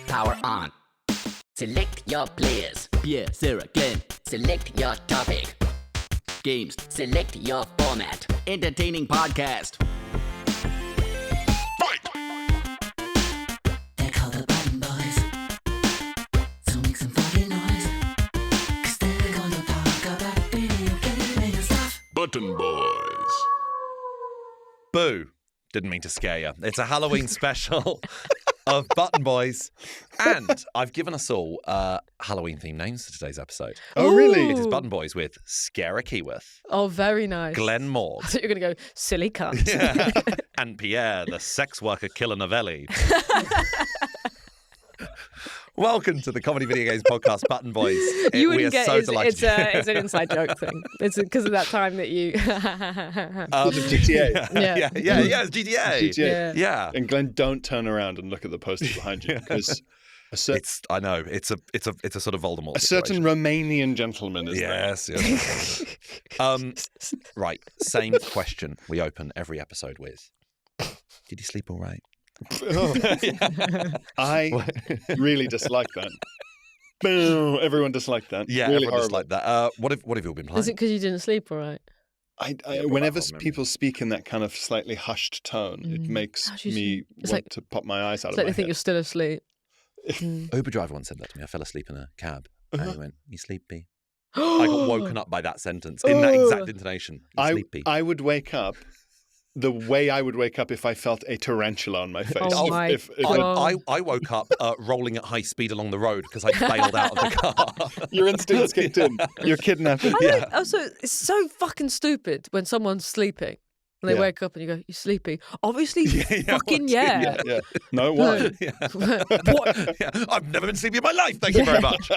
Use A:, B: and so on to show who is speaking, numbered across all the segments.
A: Power on. Select your players.
B: Pierre, Sarah, Glenn.
A: Select your topic.
B: Games.
A: Select your format.
B: Entertaining podcast.
A: They're called the Button Boys. So make some fucking noise. 'Cause they're gonna talk about video gaming and stuff.
C: Button Boys.
D: Boo. Didn't mean to scare you. It's a Halloween special of Button Boys. And I've given us all Halloween-themed names for today's episode.
E: Oh, really?
D: It is Button Boys with Scary Keyworth,
F: Oh, very nice.
D: Glenn Maud,
F: I thought you were going to go, silly cunt.
D: and Pierre, the sex worker killer novelli. Welcome to the Comedy Video Games Podcast, Button Boys.
F: You
D: we
F: wouldn't
D: are
F: get
D: so
F: it's,
D: delighted.
F: it's an inside joke thing. It's because of that time that you.
E: GTA.
F: Yeah.
D: It's GTA.
E: GTA.
D: Yeah.
E: And Glenn, don't turn around and look at the poster behind you because
D: I know it's a sort of Voldemort.
E: a certain
D: situation.
E: Romanian gentleman is there.
D: Yes. Right. Same question we open every episode with. Did you sleep all right?
E: I really dislike that. Boom. Everyone disliked that.
D: Yeah,
E: really
D: everyone just
E: horrible.
D: like that. What have you all been playing?
F: Is it because you didn't sleep all right?
E: Whenever
D: remember.
E: people speak in that kind of slightly hushed tone, it makes
F: How'd you
E: me
F: sleep? It's
E: want
F: like-
E: to pop my eyes out
F: It's
E: of
F: like
E: my
F: they think
E: head.
F: you're still asleep.
D: Uber driver once said that to me. I fell asleep in a cab, and he went, "You sleepy?" I got woken up by that sentence in that exact intonation. You sleepy?
E: I would wake up the way I would wake up if I felt a tarantula on my face.
F: Oh my
E: if
F: God.
D: I woke up rolling at high speed along the road because I bailed out of the car.
E: your instincts kicked in. You're kidnapping.
F: So it's so fucking stupid when somene's sleeping and they
E: Yeah.
F: wake up and you go, "You sleepy?" Obviously, fucking
E: Yeah. No, what?
F: What?
D: Yeah, I've never been sleepy in my life. Thank you very much.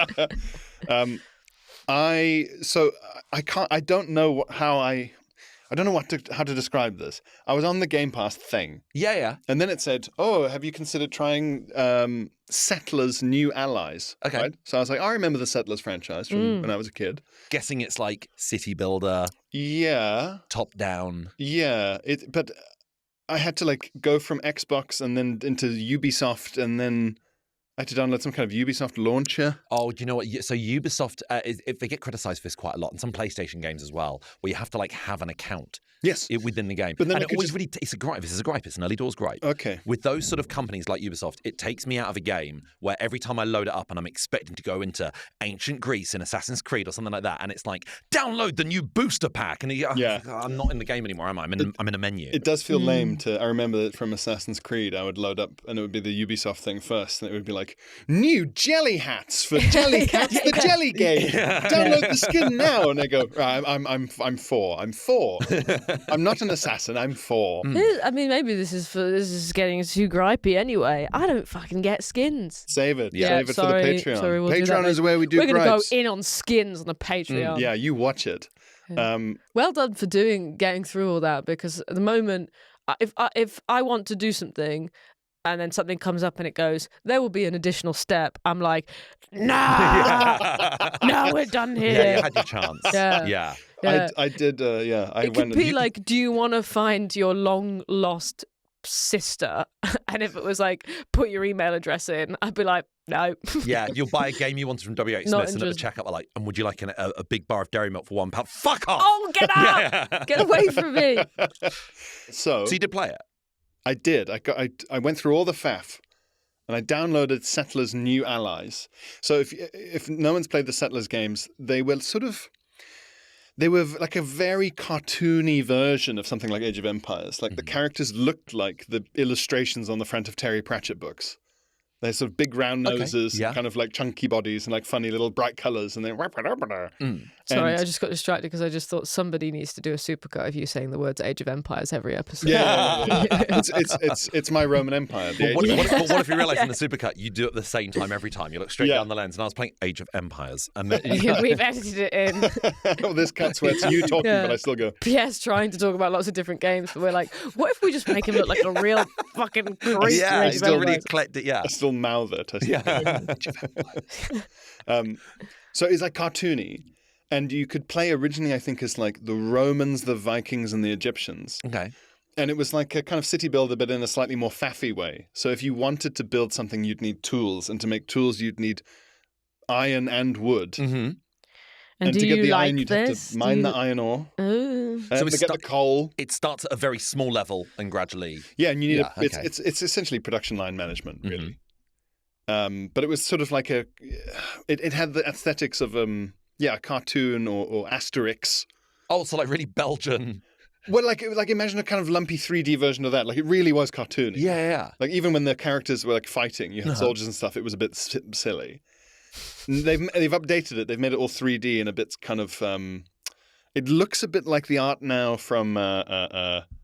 E: I don't know how to describe this. I was on the Game Pass thing,
D: Yeah.
E: and then it said, "Oh, have you considered trying Settlers' New Allies?"
D: Okay.
E: Right? So I was like, "I remember the Settlers franchise from when I was a kid."
D: Guessing it's like city builder,
E: Yeah,
D: top down.
E: yeah. But I had to like go from Xbox and then into Ubisoft, and then I had to download some kind of Ubisoft launcher.
D: Oh, do you know what? So Ubisoft, if they get criticised for this quite a lot, and some PlayStation games as well, where you have to like have an account
E: Yes.
D: within the game.
E: But then
D: and
E: I
D: it
E: could
D: always
E: just-
D: really, it's a gripe. This is a gripe. It's an early doors gripe.
E: Okay.
D: With those sort of companies like Ubisoft, it takes me out of a game where every time I load it up and I'm expecting to go into ancient Greece in Assassin's Creed or something like that, and it's like, download the new booster pack. And I'm not in the game anymore, am I? I'm in a menu.
E: It does feel lame to. I remember that from Assassin's Creed, I would load up and it would be the Ubisoft thing first, and it would be like new jelly hats for Jelly Cats, the Jelly Game. Download the skin now, and I go, I'm 4. I'm 4. I'm not an assassin. I'm 4.
F: I mean, maybe this is getting too gripey anyway. I don't fucking get skins.
E: Save it.
D: Yeah.
E: Save it for the Patreon.
F: Sorry, we'll do
E: Patreon
F: that.
E: is where we do
F: We're going to
E: gripes.
F: go in on skins on the Patreon.
E: Yeah, you watch it.
F: Well done for getting through all that, because at the moment, if I want to do something and then something comes up and it goes, there will be an additional step, I'm like, no, we're done here.
D: Yeah, you had your chance.
F: Yeah.
D: Yeah.
F: Yeah.
E: I did. I
F: It
E: went.
F: could be like, do you want to find your long lost sister? And if it was like, put your email address in, I'd be like, no.
D: Yeah, you'll buy a game you wanted from WH
F: Not
D: Smith's and at the
F: interested.
D: checkout, they're like, and would you like a big bar of dairy milk for £1? Fuck off!
F: Oh, get out! Get away from me.
E: So
D: So you did play it?
E: I did. I went through all the faff, and I downloaded Settlers' New Allies. So if no one's played the Settlers games, they were like a very cartoony version of something like Age of Empires. Like the characters looked like the illustrations on the front of Terry Pratchett books. They're sort of big round
D: Okay,
E: noses,
D: yeah.
E: kind of like chunky bodies, and like funny little bright colours, and then.
F: Sorry,
E: And-
F: I just got distracted because I just thought somebody needs to do a supercut of you saying the words Age of Empires every episode.
E: Yeah. It's my Roman Empire. the
D: What
E: Age of
D: if, what if you realise in the supercut you do it at the same time every time? You look straight down the lens, and I was playing Age of Empires, and then
F: We've edited it in.
E: Oh, this cuts where it's you talking,
F: Yeah.
E: but I still go.
F: Pierre's trying to talk about lots of different games, but we're like, what if we just make him look like a real fucking creep?
D: yeah,
F: for Age
D: it's
F: of
D: still really
F: Empires?
D: eclectic. Yeah,
E: I still mouth it. So it's like cartoony. And you could play originally, I think, as like the Romans, the Vikings, and the Egyptians.
D: okay.
E: And it was like a kind of city builder, but in a slightly more faffy way. So if you wanted to build something, you'd need tools. And to make tools, you'd need iron and wood.
D: Mm-hmm.
E: And
F: do
E: to get
F: you
E: the
F: like
E: iron, you'd
F: this?
E: have to mine the iron ore.
F: Oh.
D: So
E: To get the coal.
D: It starts at a very small level and gradually.
E: Yeah, and you need
D: Yeah, okay.
E: it's essentially production line management, really. But it was sort of like it had the aesthetics of a cartoon or Asterix.
D: Oh, so like really Belgian.
E: Well, like imagine a kind of lumpy 3D version of that. Like it really was cartoony.
D: Yeah.
E: Like even when the characters were like fighting, you had soldiers and stuff. It was a bit silly. They've updated it. They've made it all 3D and a bit kind of. It looks a bit like the art now from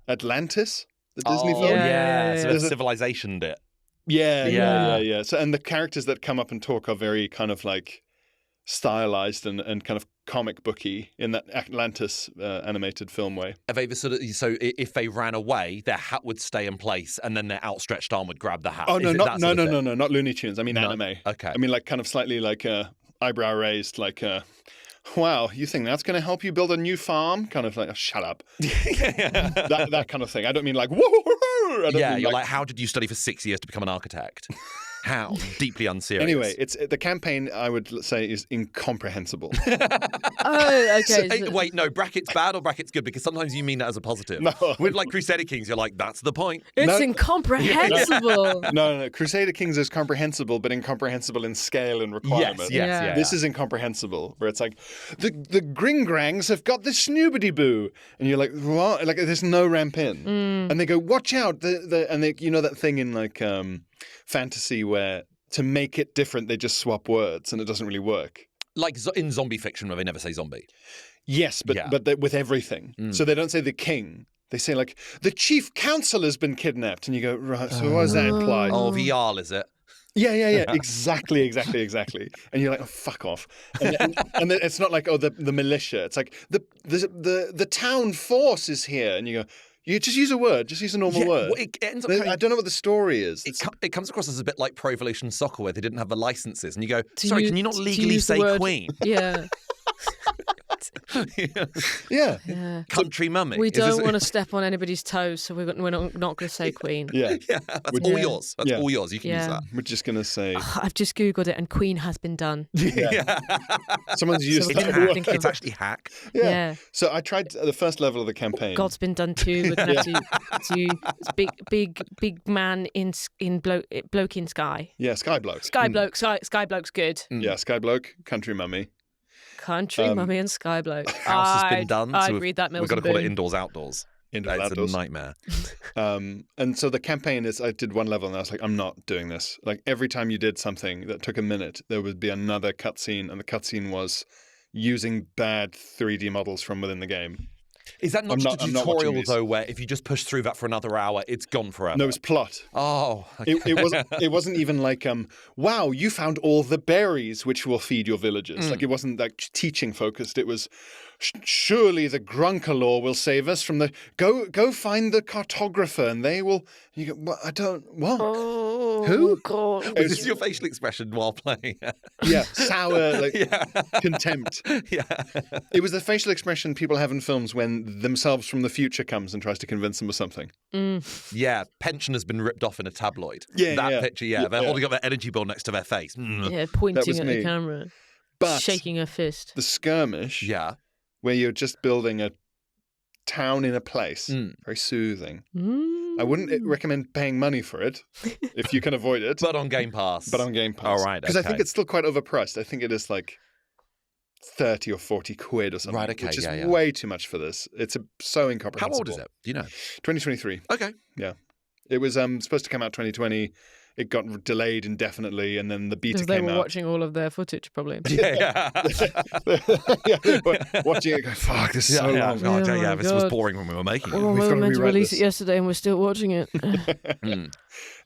E: Atlantis, the Disney film.
D: Yeah. So
E: There's
D: the
E: a-
D: civilization bit.
E: Yeah. So and the characters that come up and talk are very kind of like stylized and kind of comic booky in that Atlantis animated film way.
D: Have they ever so if they ran away, their hat would stay in place and then their outstretched arm would grab the hat?
E: Oh no,
D: Is it
E: not
D: that sort of thing?
E: no, not Looney Tunes. I mean anime.
D: Okay.
E: I mean like kind of slightly like eyebrow raised, like wow, you think that's going to help you build a new farm? Kind of like, oh, shut up. that kind of thing. I don't mean like, whoa. I don't mean
D: You're like, how did you study for 6 years to become an architect? How? Deeply unserious.
E: Anyway, the campaign, I would say, is incomprehensible.
F: Oh, okay.
D: So, wait, no, brackets bad or brackets good? Because sometimes you mean that as a positive.
E: No.
D: With like Crusader Kings, you're like, that's the point.
F: It's
E: No.
F: incomprehensible.
E: No. Crusader Kings is comprehensible, but incomprehensible in scale and requirement.
F: Yeah.
E: This is incomprehensible, where it's like, the Gringrangs have got this snoobity-boo. And you're like, what? Like, there's no ramp in. And they go, watch out. And they, you know that thing in like fantasy where to make it different, they just swap words and it doesn't really work.
D: Like in zombie fiction where they never say zombie.
E: Yes, but with everything. So they don't say the king. They say like, the chief counsel has been kidnapped. And you go, right, so what does that imply?
D: Oh, the Jarl, is it?
E: Yeah. Exactly. And you're like, oh, fuck off. And then it's not like, oh, the militia. It's like, the town force is here. And you go, you just use a word. Just use a normal word.
D: Well, it ends up
E: I don't know what the story is.
D: it comes across as a bit like Pro Evolution Soccer where they didn't have the licenses. And you go,
F: To
D: sorry,
F: use-
D: can you not
F: to
D: legally
F: use the
D: say
F: word-
D: queen?
F: Yeah.
E: Yeah.
F: Yeah.
D: Country mummy.
F: We
D: Is this-
F: don't want to step on anybody's toes, so we're not going to say queen.
E: Yeah.
D: Yeah, that's
E: Would-
D: all
F: Yeah.
D: yours. That's
E: Yeah.
D: all yours. You can use
F: Yeah.
D: that.
E: We're just going to say,
F: I've just Googled it, and queen has been done.
E: someone's used
F: It's
E: that
F: hack.
E: word.
D: It's actually hack.
F: Yeah.
E: So I tried the first level of the campaign.
F: God's been done too. We're going to have to big man in bloke in sky.
E: Yeah, Sky Bloke.
F: Sky bloke's good.
E: Yeah, Sky Bloke, Country Mummy.
F: Country mummy and sky bloke.
D: House has been done.
F: I'd
D: so
F: read that.
D: we've
F: Mills
D: got to
F: and
D: call it
F: Boon.
D: indoors, outdoors.
E: Indoors,
D: It's
E: outdoors.
D: a nightmare.
E: And so the campaign is, I did one level and I was like, I'm not doing this. Like every time you did something that took a minute, there would be another cutscene, and the cutscene was using bad 3D models from within the game.
D: Is that not
E: I'm
D: just
E: not-
D: a
E: I'm not watching
D: tutorial
E: these.
D: though, where if you just push through that for another hour, it's gone forever?
E: No, it was plot.
D: Oh, okay.
E: It wasn't even like, wow, you found all the berries which will feed your villagers. Like it wasn't like teaching focused. It was, surely the Grunkalore will save us from the, go find the cartographer and they will, you go, what? I don't, what?
F: Oh,
E: Who?
F: God.
D: Is this your facial expression while playing?
E: Yeah, sour, like contempt.
D: Yeah.
E: It was the facial expression people have in films when themselves from the future comes and tries to convince them of something.
D: Yeah, pension has been ripped off in a tabloid.
E: Yeah,
D: that
E: yeah.
D: picture, They're holding up their energy bill next to their face.
F: Yeah, pointing
E: was
F: at
E: me.
F: the camera,
E: But
F: shaking her fist.
E: the skirmish,
D: Yeah.
E: where you're just building a town in a place, very soothing. I wouldn't recommend paying money for it if you can avoid it.
D: But on Game Pass.
E: But on Game Pass.
D: All right,
E: Because I think
D: okay.
E: it's still quite overpriced. I think it is like 30 or 40 quid or something.
D: Right, okay,
E: which is
D: yeah.
E: way too much for this. It's so
D: How
E: incomprehensible.
D: old is it? Do you know?
E: 2023.
D: Okay.
E: Yeah. It was supposed to come out 2020. It got delayed indefinitely, and then the beta
F: Because they
E: came
F: were
E: out.
F: watching all of their footage, probably.
D: Yeah.
E: Yeah, they were watching it go, fuck, this is so
D: yeah.
E: long.
D: God,
F: Oh
D: yeah,
F: my
D: this was
F: God.
D: boring when we were making it.
F: Oh,
E: We've
F: we were
E: gotta
F: meant to
E: rewrite
F: release
E: this.
F: it yesterday, and we're still watching it.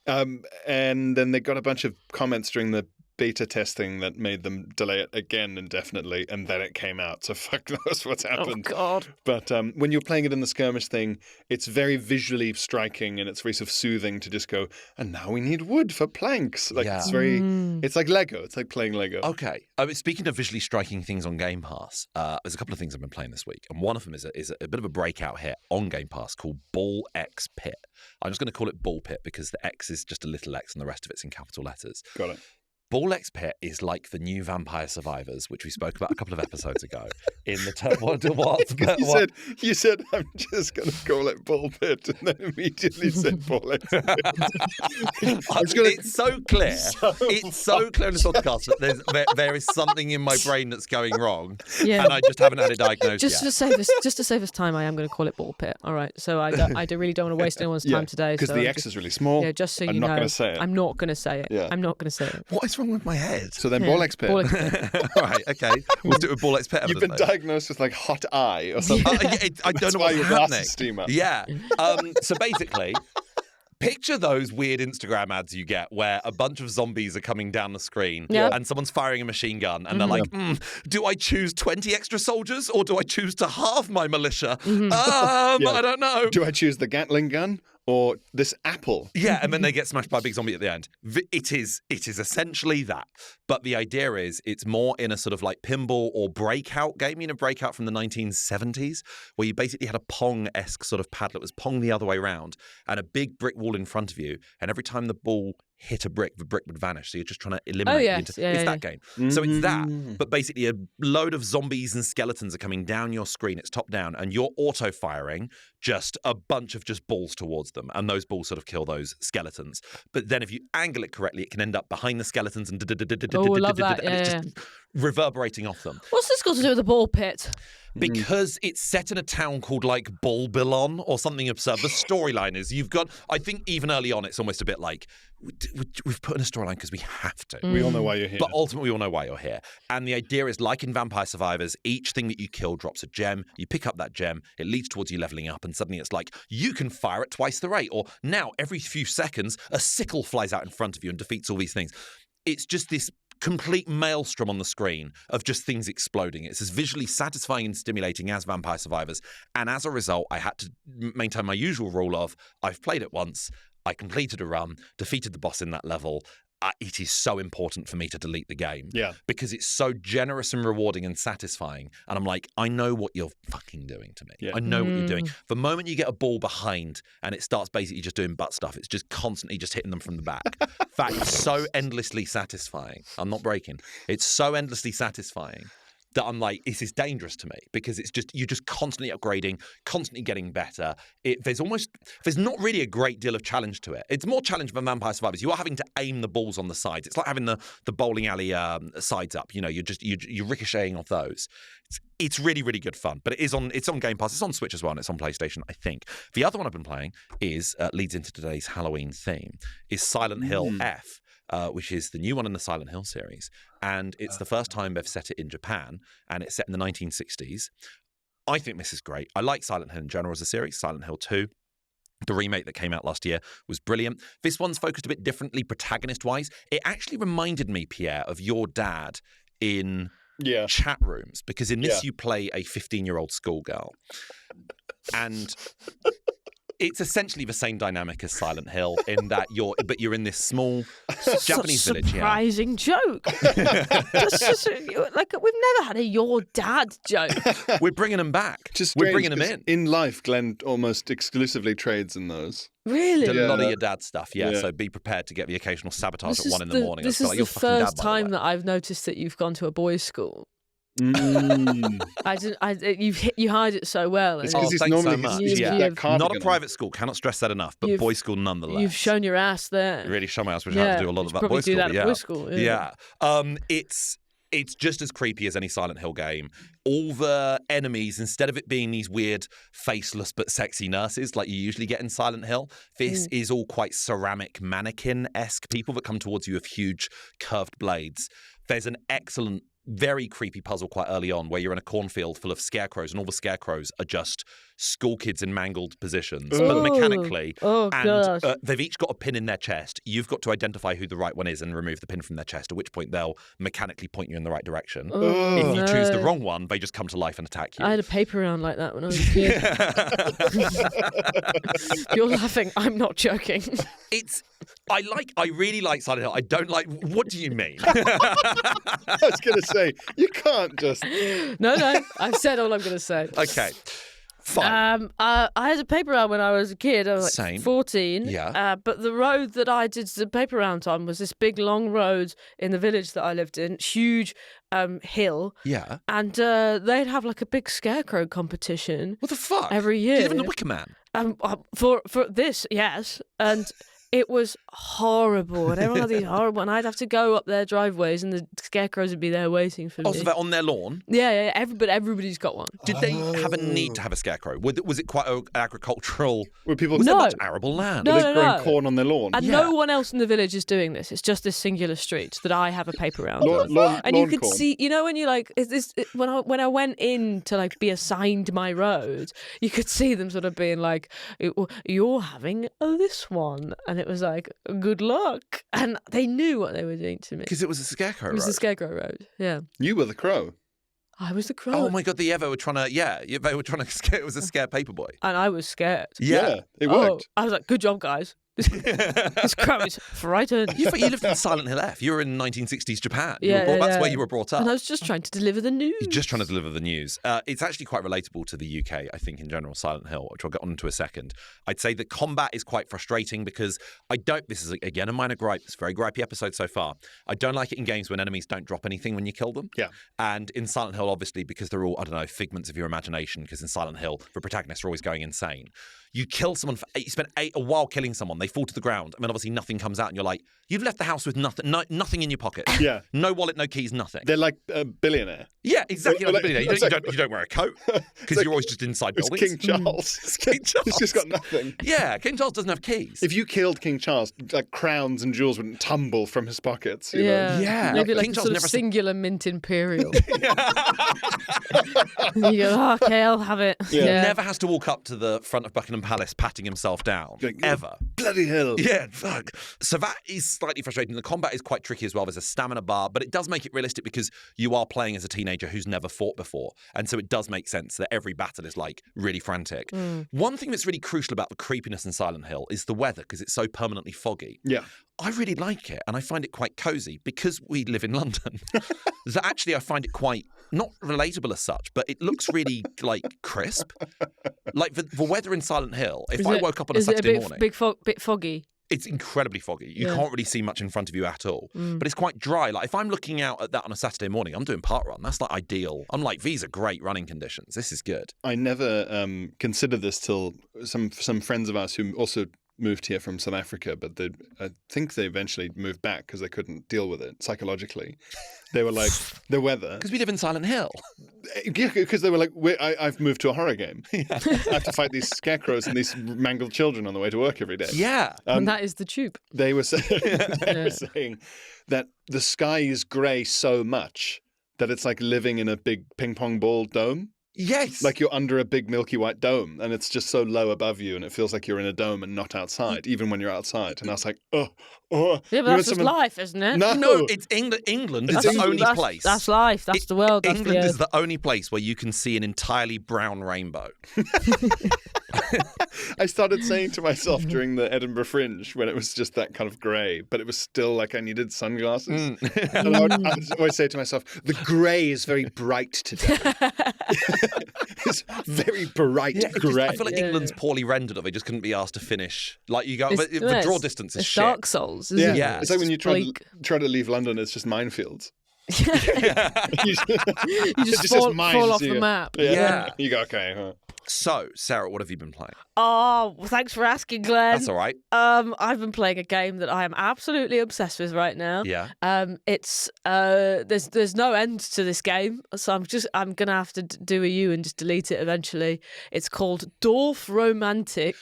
E: And then they got a bunch of comments during the beta testing that made them delay it again indefinitely, and then it came out. So fuck knows what's happened.
F: Oh, God.
E: But when you're playing it in the skirmish thing, it's very visually striking, and it's very sort of soothing to just go, and now we need wood for planks. Like, it's very, it's like Lego. It's like playing Lego.
D: Okay. Speaking of visually striking things on Game Pass, there's a couple of things I've been playing this week, and one of them is a bit of a breakout hit on Game Pass called Ball X Pit. I'm just going to call it Ball Pit because the X is just a little X and the rest of it's in capital letters.
E: Got it.
D: Ball X Pit is like the new Vampire Survivors, which we spoke about a couple of episodes ago. In the term, what?
E: You said I'm just going to call it Ball Pit, and then immediately said Ball X Pit.
D: It's so clear. It's so clear in this podcast that there is something in my brain that's going wrong, and I just haven't had it diagnosed
F: just
D: yet.
F: Just to save us time, I am going to call it Ball Pit. All right. So I really don't want to waste anyone's time today.
E: Because the X is really small.
F: Yeah, just so
E: I'm
F: you
E: not
F: know.
E: going to say it.
F: I'm not going to say it.
E: Yeah.
F: I'm not going to say it.
D: What is wrong with my head?
E: So then Ball X Pit.
F: Ball X Pit.
D: All right, okay. We'll do it with Ball X Pit.
E: You've been diagnosed with like hot eye or something.
D: I don't know
E: why
D: what's
E: your
D: happening.
E: glasses steam up.
D: Yeah. So basically, picture those weird Instagram ads you get where a bunch of zombies are coming down the screen and someone's firing a machine gun and they're like, do I choose 20 extra soldiers or do I choose to halve my militia? I don't know.
E: Do I choose the Gatling gun or this apple?
D: Yeah, and then they get smashed by a big zombie at the end. It is essentially that. But the idea is it's more in a sort of like pinball or breakout game. You know, breakout from the 1970s, where you basically had a Pong-esque sort of paddle. It was Pong the other way around and a big brick wall in front of you. And every time the ball hit a brick, the brick would vanish. So you're just trying to eliminate it's that game. So it's that, but basically a load of zombies and skeletons are coming down your screen. It's top down, and you're auto-firing just a bunch of just balls towards them, and those balls sort of kill those skeletons. But then if you angle it correctly, it can end up behind the skeletons and
F: love that.
D: it's just reverberating off them.
F: What's this got to do with the Ball Pit?
D: Because it's set in a town called like Bulbilon or something absurd. The storyline is I think even early on it's almost a bit like we've put in a storyline because we have to.
E: We all know why you're here.
D: But ultimately we all know why you're here. And the idea is like in Vampire Survivors, each thing that you kill drops a gem. You pick up that gem, it leads towards you leveling up, and suddenly it's like you can fire at twice the rate. Or now every few seconds a sickle flies out in front of you and defeats all these things. It's just this complete maelstrom on the screen of just things exploding. It's as visually satisfying and stimulating as Vampire Survivors. And as a result, I had to maintain my usual rule of I've played it once, I completed a run, defeated the boss in that level. It is so important for me to delete the game.
E: Yeah.
D: Because it's so generous and rewarding and satisfying. And I'm like, I know what you're fucking doing to me.
E: Yeah.
D: I know what you're doing. The moment you get a ball behind and it starts basically just doing butt stuff, it's just constantly just hitting them from the back. That is so endlessly satisfying. I'm not breaking. It's so endlessly satisfying that I'm like, this is dangerous to me because you're just constantly upgrading, constantly getting better. There's not really a great deal of challenge to it. It's more challenge than Vampire Survivors. You are having to aim the balls on the sides. It's like having the bowling alley sides up. You know, you're ricocheting off those. It's really, really good fun. But it's on Game Pass. It's on Switch as well, and it's on PlayStation, I think. The other one I've been playing leads into today's Halloween theme, is Silent Hill F. Which is the new one in the Silent Hill series. And it's the first time they've set it in Japan, and it's set in the 1960s. I think this is great. I like Silent Hill in general as a series. Silent Hill 2, the remake that came out last year, was brilliant. This one's focused a bit differently protagonist-wise. It actually reminded me, Pierre, of your dad in chat rooms, because in this you play a 15-year-old schoolgirl. And it's essentially the same dynamic as Silent Hill in that you're in this small Japanese village.
F: Surprising joke. That's just, like, we've never had a your dad joke.
D: We're bringing them back. We're bringing them in.
E: In life, Glenn almost exclusively trades in those.
F: Really?
D: Did a lot of your dad's stuff, so be prepared to get the occasional sabotage at 1 in the morning.
F: This is the first time that I've noticed that you've gone to a boys' school. You hide it so well.
E: It's because
D: thanks so much.
E: Not
D: a private school, cannot stress that enough, but boys' school nonetheless.
F: You've shown your ass there.
D: Really shown my ass, which I have to do a lot of that boys' school.
F: That at boys' school.
D: Yeah. It's just as creepy as any Silent Hill game. All the enemies, instead of it being these weird, faceless but sexy nurses like you usually get in Silent Hill, this is all quite ceramic mannequin-esque people that come towards you with huge curved blades. There's an excellent very creepy puzzle quite early on where you're in a cornfield full of scarecrows and all the scarecrows are just school kids in mangled positions, but mechanically. And they've each got a pin in their chest. You've got to identify who the right one is and remove the pin from their chest, at which point they'll mechanically point you in the right direction. If you choose the wrong one, they just come to life and attack you.
F: I had a paper round like that when I was a kid. You're laughing. I'm not joking.
D: I really like Silent Hill. I don't like. What do you mean?
E: I was going to say, you can't just.
F: No. I've said all I'm going to say.
D: Okay. Fine.
F: I had a paper round when I was a kid. I was like 14.
D: Yeah.
F: But the road that I did the paper round on was this big long road in the village that I lived in. Huge hill.
D: Yeah.
F: And they'd have like a big scarecrow competition.
D: What the fuck?
F: Every year.
D: Do you live in the Wicker Man?
F: For this, yes. And it was horrible. And everyone had these horrible. And I'd have to go up their driveways and the scarecrows would be there waiting for me.
D: Oh, so they're on their lawn?
F: Yeah. Everybody's got one.
D: Did they have a need to have a scarecrow? Was it quite agricultural?
E: Were people
F: No.
D: much arable land?
E: Were they growing corn on their lawn?
F: And no one else in the village is doing this. It's just this singular street that I have a paper round on. And you could
E: corn.
F: see, when you like, when I went in to like be assigned my road, you could see them sort of being like, "You're having this one," and it was like, "Good luck," and they knew what they were doing to me.
D: Because it was a scarecrow road.
F: It was the scarecrow road. Yeah,
E: You were the crow.
F: I was the crow.
D: Oh my god, they were trying to. They were trying to scare. It was a scare paperboy.
F: And I was scared.
E: Yeah, it worked.
F: I was like, "Good job, guys." This crow is frightened.
D: You lived in Silent Hill F. You were in 1960s Japan.
F: Yeah,
D: That's where you were brought up.
F: And I was just trying to deliver the news.
D: You're just trying to deliver the news. It's actually quite relatable to the UK, I think, in general, Silent Hill, which I'll get on to a second. I'd say the combat is quite frustrating because this is, again, a minor gripe. It's a very gripey episode so far. I don't like it in games when enemies don't drop anything when you kill them.
E: Yeah.
D: And in Silent Hill, obviously, because they're all, figments of your imagination, because in Silent Hill, the protagonists are always going insane. You kill someone, you spend a while killing someone, they fall to the ground, and then obviously nothing comes out, and you're like, you've left the house with nothing in your pocket.
E: Yeah.
D: No wallet, no keys, nothing.
E: They're like a billionaire.
D: Yeah, exactly. Like a billionaire. You don't wear a coat because you're always just inside
E: It's
D: buildings.
E: King Charles.
D: It's King Charles.
E: He's just got nothing.
D: Yeah, King Charles doesn't have keys.
E: If you killed King Charles, like crowns and jewels wouldn't tumble from his pockets. You know?
F: Yeah.
D: Yeah.
F: Maybe like
D: King
F: a
D: Charles
F: sort of
D: never-
F: singular mint imperial. You go, "Oh, okay, I'll have it."
E: Yeah.
D: Never has to walk up to the front of Buckingham Palace patting himself down.
E: Like,
D: ever.
E: Bloody hell.
D: Yeah, fuck. So that is slightly frustrating. The combat is quite tricky as well. There's a stamina bar, but it does make it realistic because you are playing as a teenager who's never fought before. And so it does make sense that every battle is like really frantic. One thing that's really crucial about the creepiness in Silent Hill is the weather because it's so permanently foggy.
E: Yeah.
D: I really like it and I find it quite cozy because we live in London. That actually I find it quite not relatable as such, but it looks really like crisp. Like the weather in Silent Hill, if I woke up on a Saturday morning.
F: Bit foggy?
D: It's incredibly foggy. You can't really see much in front of you at all. But it's quite dry. Like if I'm looking out at that on a Saturday morning, I'm doing parkrun. That's like ideal. I'm like, these are great running conditions. This is good.
E: I never considered this till some friends of ours who also moved here from South Africa, but I think they eventually moved back because they couldn't deal with it psychologically. They were like, the weather.
D: Because we live in Silent Hill.
E: Yeah, because they were like, I've moved to a horror game. I have to fight these scarecrows and these mangled children on the way to work every day.
D: Yeah.
F: And that is the tube.
E: They were saying that the sky is grey so much that it's like living in a big ping pong ball dome.
D: Yes.
E: Like you're under a big milky white dome and it's just so low above you and it feels like you're in a dome and not outside, even when you're outside. And I was like,
F: Yeah, but that's just life, isn't it?
E: No,
D: it's England. England is
E: It's
D: the
E: England.
D: only place.
F: That's life. That's the world. That's
D: England
F: the
D: is the only place where you can see an entirely brown rainbow.
E: I started saying to myself during the Edinburgh Fringe when it was just that kind of grey, but it was still like I needed sunglasses. And I would always say to myself, the grey is very bright today. It's very bright grey.
D: I feel like England's poorly rendered, or they just couldn't be asked to finish. Like you go, but the draw distance is
F: it's
D: shit.
F: Dark Souls. Isn't
D: Yeah.
F: it?
E: It's like when you
F: bleak.
E: try to leave London, it's just minefields.
F: You just
E: It's
F: fall
E: mines,
F: off
E: you
F: the
E: go,
F: map.
D: Yeah.
E: You go, okay. Huh.
D: So, Sarah, what have you been playing?
F: Oh, well, thanks for asking, Glenn.
D: That's all right.
F: I've been playing a game that I am absolutely obsessed with right now.
D: Yeah.
F: It's there's no end to this game, so I'm gonna have to do a U and just delete it eventually. It's called Dorfromantik.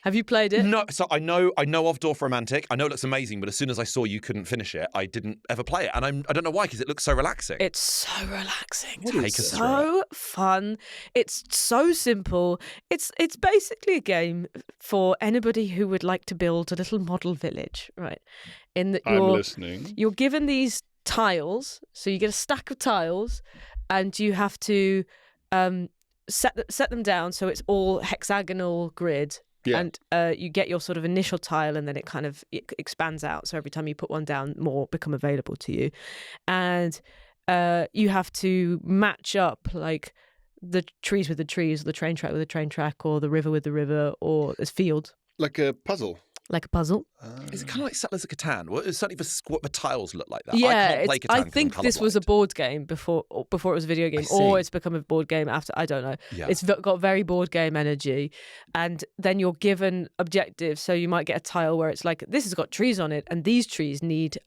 F: Have you played it?
D: No, so I know of Dorfromantik. I know it looks amazing, but as soon as I saw you couldn't finish it, I didn't ever play it, and I don't know why, because it looks so relaxing.
F: It's so relaxing.
D: Take us through
F: So fun. It's so simple. It's basically a game for anybody who would like to build a little model village, right? In that
E: I'm listening.
F: you're given these tiles, so you get a stack of tiles, and you have to set them down so it's all hexagonal grid.
E: Yeah.
F: And you get your sort of initial tile, and then it kind of expands out. So every time you put one down, more become available to you. And you have to match up like the trees with the trees, or the train track with the train track, or the river with the river, or this field.
E: Like a puzzle.
F: Like a puzzle.
D: Is it kind of like Settlers of Catan? Well, it's certainly what the tiles look like that.
F: Yeah,
D: I can't play Catan.
F: I think this was a board game before it was a video game, or it's become a board game after. I don't know.
D: Yeah.
F: It's got very board game energy, and then you're given objectives. So you might get a tile where it's like, this has got trees on it, and these trees need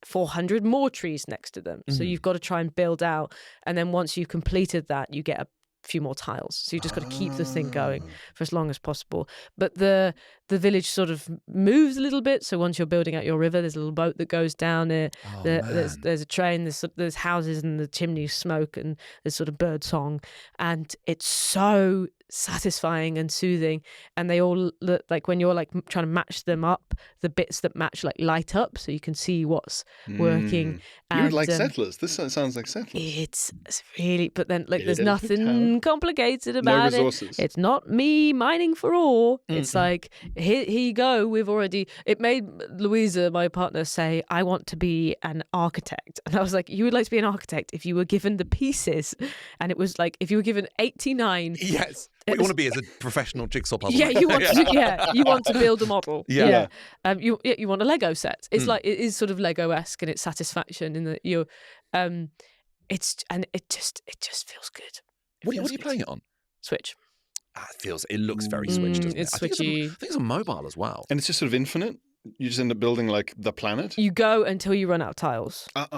F: 400 more trees next to them. So you've got to try and build out, and then once you've completed that, you get a few more tiles. So you just got to keep the thing going for as long as possible. But the village sort of moves a little bit. So once you're building out your river, there's a little boat that goes down it. There's a train. There's houses, and the chimneys smoke, and there's sort of bird song, and it's so satisfying and soothing. And they all look like, when you're like trying to match them up, the bits that match like light up, so you can see what's working.
E: You would like Settlers. This sounds like Settlers.
F: It's really, but then like there's
E: Hidden
F: nothing complicated
E: No
F: about it.
E: resources.
F: It's not me mining for ore. It's like, here you go. We've already. It made Louisa, my partner, say, "I want to be an architect," and I was like, "You would like to be an architect if you were given the pieces," and it was like, if you were given 89.
D: Yes. What you want to be as a professional jigsaw puzzle.
F: Yeah, you want to. You want to build a model.
D: Yeah.
F: You want a Lego set. It's like, it is sort of Lego-esque in its satisfaction in that you're. It just feels good.
D: What are you playing it on?
F: Switch.
D: It looks very Switch, doesn't it?
F: It's
D: I think
F: switchy.
D: I think it's on mobile as well.
E: And it's just sort of infinite. You just end up building like the planet.
F: You go until you run out of tiles,
E: Okay.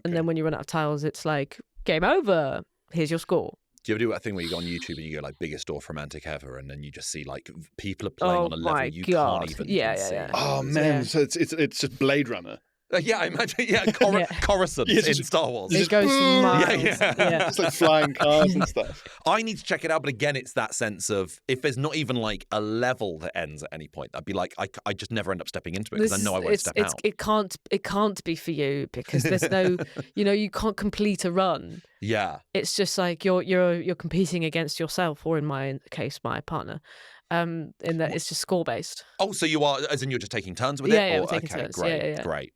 F: and then when you run out of tiles, it's like, game over. Here's your score.
D: Do you ever do that thing where you go on YouTube and you go like, biggest Dorfromantik ever, and then you just see like people are playing on a level you can't even see?
E: Oh man, so it's just Blade Runner.
D: Yeah, I imagine. Yeah, Coruscant in Star Wars.
F: It goes miles.
D: Yeah.
E: It's like flying cars and stuff.
D: I need to check it out, but again, it's that sense of, if there's not even like a level that ends at any point, I'd be like, I just never end up stepping into it because I know I won't step out.
F: It can't be for you, because there's no, you can't complete a run.
D: Yeah,
F: It's just like you're competing against yourself, or in my case, my partner. In that it's just score based.
D: Oh, so you are, as in you're just taking turns with it?
F: Yeah,
D: Or,
F: we're taking
D: okay,
F: turns.
D: Great,
F: Yeah.
D: great.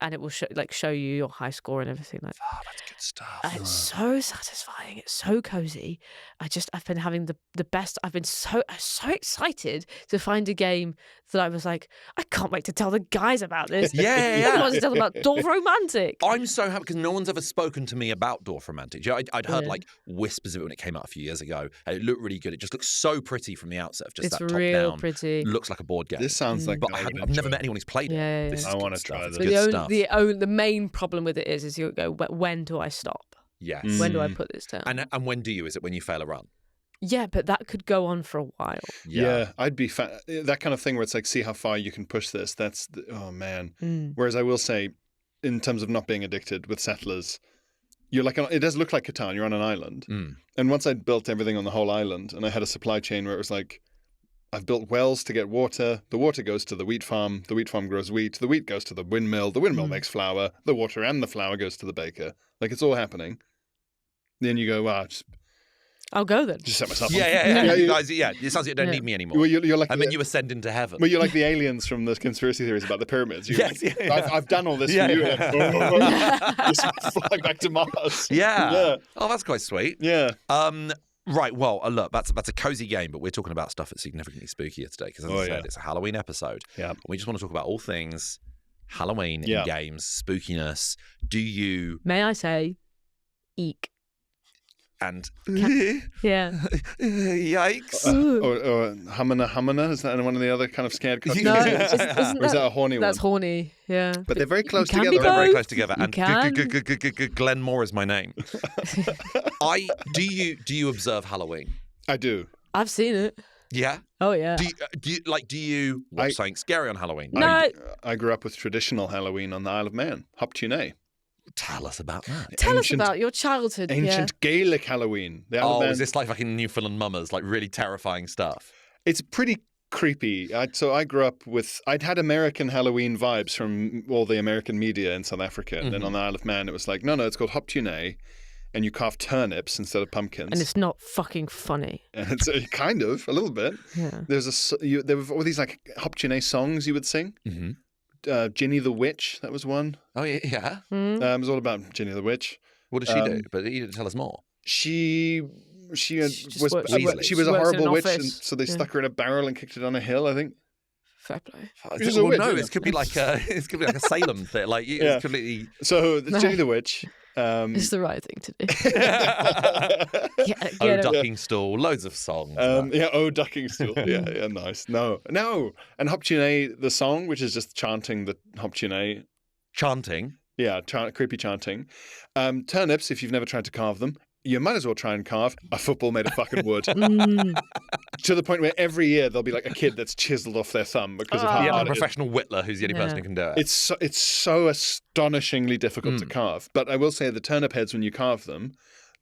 F: And it will show you your high score and everything like that.
D: Oh, that's good stuff.
F: It's so satisfying. It's so cozy. I've been having the best. I've been so excited to find a game that I was like, I can't wait to tell the guys about this.
D: Yeah.
F: I want to tell them about Dorfromantik.
D: I'm so happy because no one's ever spoken to me about Dorfromantik. I'd heard like whispers of it when it came out a few years ago, and it looked really good. It just looks so pretty from the outset. Just
F: It's
D: that top
F: real
D: down,
F: pretty.
D: looks like a board game.
E: This sounds like.
D: But I've never met anyone who's played it.
F: Yeah.
D: This is
E: I
D: good
E: wanna
D: stuff.
E: try
D: It's
E: this.
D: good stuff.
F: The main problem with it is you go, when do I stop?
D: Yes.
F: When do I put this down?
D: And when do you? Is it when you fail a run?
F: Yeah, but that could go on for a while.
E: Yeah, I'd be that kind of thing where it's like, see how far you can push this. Oh man. Whereas I will say, in terms of not being addicted with Settlers, you're like, it does look like Catan. You're on an island, and once I'd built everything on the whole island, and I had a supply chain where it was like, I've built wells to get water. The water goes to the wheat farm. The wheat farm grows wheat. The wheat goes to the windmill. The windmill makes flour. The water and the flour goes to the baker. Like, it's all happening. Then you go, wow,
F: I'll go then.
E: just set myself on.
D: Yeah. You guys, it sounds like you don't need me anymore.
E: Well, you're like
D: and then you ascend into heaven.
E: Well, you're like the aliens from the conspiracy theories about the pyramids. You're
D: Yes,
E: like,
D: yeah.
E: I've done all this
D: Yeah,
E: for you.
D: yeah.
E: Just fly back to Mars.
D: Yeah. Oh, that's quite sweet.
E: Yeah.
D: Right. Well, look, that's a cozy game, but we're talking about stuff that's significantly spookier today because, as I said, it's a Halloween episode.
E: Yeah.
D: And we just want to talk about all things Halloween in games, spookiness. Do you?
F: May I say, eek.
D: And
F: Yeah.
D: yikes.
E: Or Hamana. Is that one of the other kind of scared cookies?
F: No,
E: or is that a horny
F: That's
E: one?
F: horny. Yeah.
E: But they're very close
F: can be
E: together.
D: They're very
F: both.
D: close together.
F: You
D: And
F: can.
D: Glenn Moore is my name. Do you observe Halloween?
E: I do.
F: I've seen it.
D: Yeah.
F: Oh yeah.
D: Do you watch something scary on Halloween?
F: No.
E: I grew up with traditional Halloween on the Isle of Man, Hop Tune.
D: Tell us about that.
F: Tell us about your childhood.
E: Ancient Gaelic Halloween. The Isle of Man.
D: Is this like fucking Newfoundland mummers, like really terrifying stuff?
E: It's pretty creepy. So I grew up with, I'd had American Halloween vibes from all the American media in South Africa. And then on the Isle of Man, it was like, no, it's called Hop Tune. And you carve turnips instead of pumpkins.
F: And it's not fucking funny.
E: And it's kind of, a little bit.
F: Yeah.
E: There were all these like Hop Tune songs you would sing.
D: Mm-hmm.
E: Ginny the Witch, that was one.
D: Oh, yeah.
E: It was all about Ginny the Witch.
D: What does she do? But you didn't tell us more.
E: She was
F: works
E: a
F: in
E: horrible
F: an
E: witch,
F: office.
E: and so they stuck her in a barrel and kicked it on a hill, I think.
F: Fair play.
E: She's a witch,
D: no,
E: isn't
D: it could be like a Salem thing. Like it's completely.
E: So the Ginny the Witch.
F: It's the right thing to do.
D: Ducking Stool, loads of songs.
E: Ducking Stool. Yeah, nice. No. And Hop Tune, the song, which is just chanting the Hop Tune.
D: Chanting.
E: Yeah, creepy chanting. Turnips, if you've never tried to carve them, you might as well try and carve a football made of fucking wood. To the point where every year there'll be like a kid that's chiseled off their thumb because of how hard
D: a
E: it is.
D: professional whittler who's the only person who can do it.
E: It's so astonishingly difficult to carve. But I will say the turnip heads, when you carve them,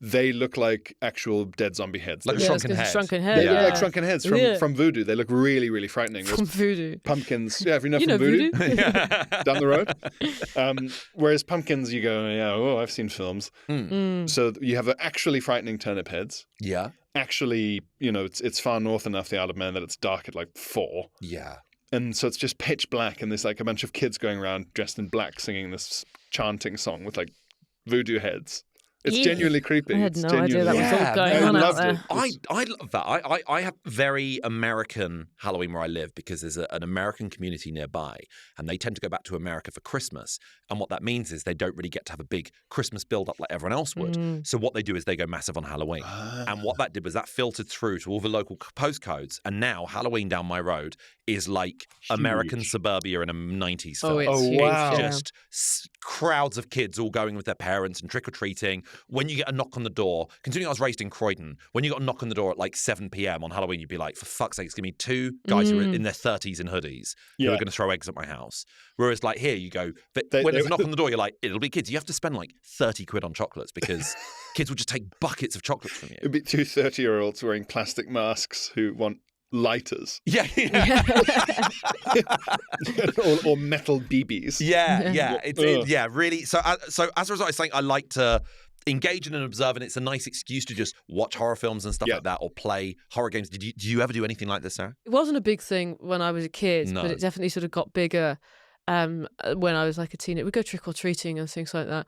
E: they look like actual dead zombie heads.
D: Like shrunken heads.
E: They look like shrunken heads from Voodoo. They look really, really frightening.
F: From Voodoo.
E: Pumpkins. Yeah, if you know from Voodoo. Down the road. Whereas pumpkins, you go, I've seen films. So you have actually frightening turnip heads.
D: Yeah.
E: Actually, it's far north enough, the Isle of Man, that it's dark at like 4.
D: Yeah.
E: And so it's just pitch black, and there's like a bunch of kids going around dressed in black singing this chanting song with like voodoo heads. It's genuinely creepy.
F: I had no idea that was all going on out there.
D: I love that. I have very American Halloween where I live because there's an American community nearby, and they tend to go back to America for Christmas. And what that means is they don't really get to have a big Christmas build-up like everyone else would. So what they do is they go massive on Halloween. And what that did was that filtered through to all the local postcodes. And now Halloween down my road is like American suburbia in a 90s film.
F: It's
E: wow.
D: Just crowds of kids all going with their parents and trick-or-treating. When you get a knock on the door, considering I was raised in Croydon, when you got a knock on the door at like 7 p.m. on Halloween, you'd be like, for fuck's sake, it's going to be 2 guys who are in their 30s in hoodies who are going to throw eggs at my house. Whereas like here, you go, but when there's a knock on the door, you're like, it'll be kids. You have to spend like 30 quid on chocolates because kids will just take buckets of chocolates from you.
E: It'd be 2 30-year-olds wearing plastic masks who want lighters.
D: Yeah.
E: or metal BBs.
D: Yeah. Really. So as a result, I was saying I like to engage in and observe, and it's a nice excuse to just watch horror films and stuff like that, or play horror games. Do you ever do anything like this, Sarah?
F: It wasn't a big thing when I was a kid, but it definitely sort of got bigger when I was like a teenager. We'd go trick-or-treating and things like that.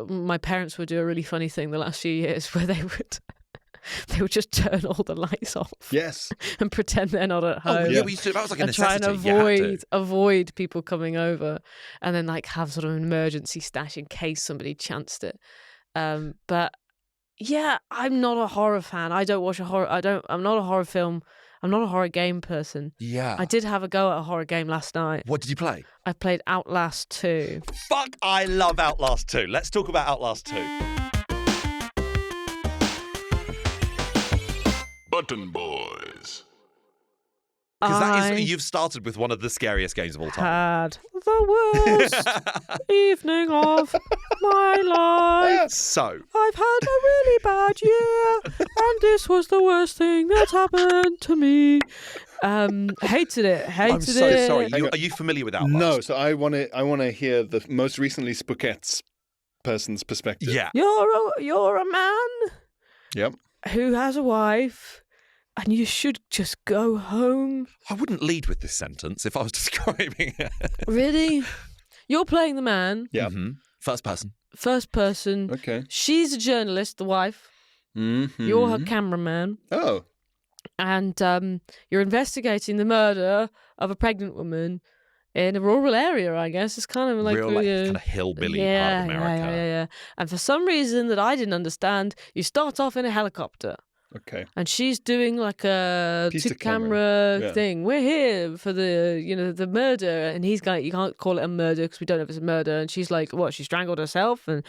F: My parents would do a really funny thing the last few years where they would just turn all the lights off.
E: Yes.
F: And pretend they're not at home.
D: We used to. That was like a
F: necessity.
D: necessity.
F: Try and avoid people coming over, and then like have sort of an emergency stash in case somebody chanced it. But yeah, I'm not a horror fan. I don't watch a horror. I'm not a horror film. I'm not a horror game person.
D: Yeah.
F: I did have a go at a horror game last night.
D: What did you play?
F: I played Outlast 2.
D: Fuck, I love Outlast 2. Let's talk about Outlast 2.
C: Button Boys.
D: Because you've started with one of the scariest games of all time.
F: Had the worst evening of my life.
D: So
F: I've had a really bad year, and this was the worst thing that's happened to me. Hated it.
D: I'm so sorry. Are you familiar with Outlast?
E: No. So I want to hear the most recently Spookettes person's perspective.
D: Yeah.
F: You're a man.
E: Yep.
F: Who has a wife. And you should just go home.
D: I wouldn't lead with this sentence if I was describing it.
F: Really? You're playing the man.
E: Yeah.
D: Mm-hmm. First person.
E: Okay.
F: She's a journalist, the wife.
E: Mm-hmm.
F: You're her cameraman.
E: Oh.
F: And you're investigating the murder of a pregnant woman in a rural area, I guess. It's kind of like
D: kind of hillbilly part of America.
F: Yeah. And for some reason that I didn't understand, you start off in a helicopter.
E: Okay.
F: And she's doing like a two-camera thing. We're here for the murder, and he's like, you can't call it a murder because we don't know if it's a murder. And she's like, what? She strangled herself, and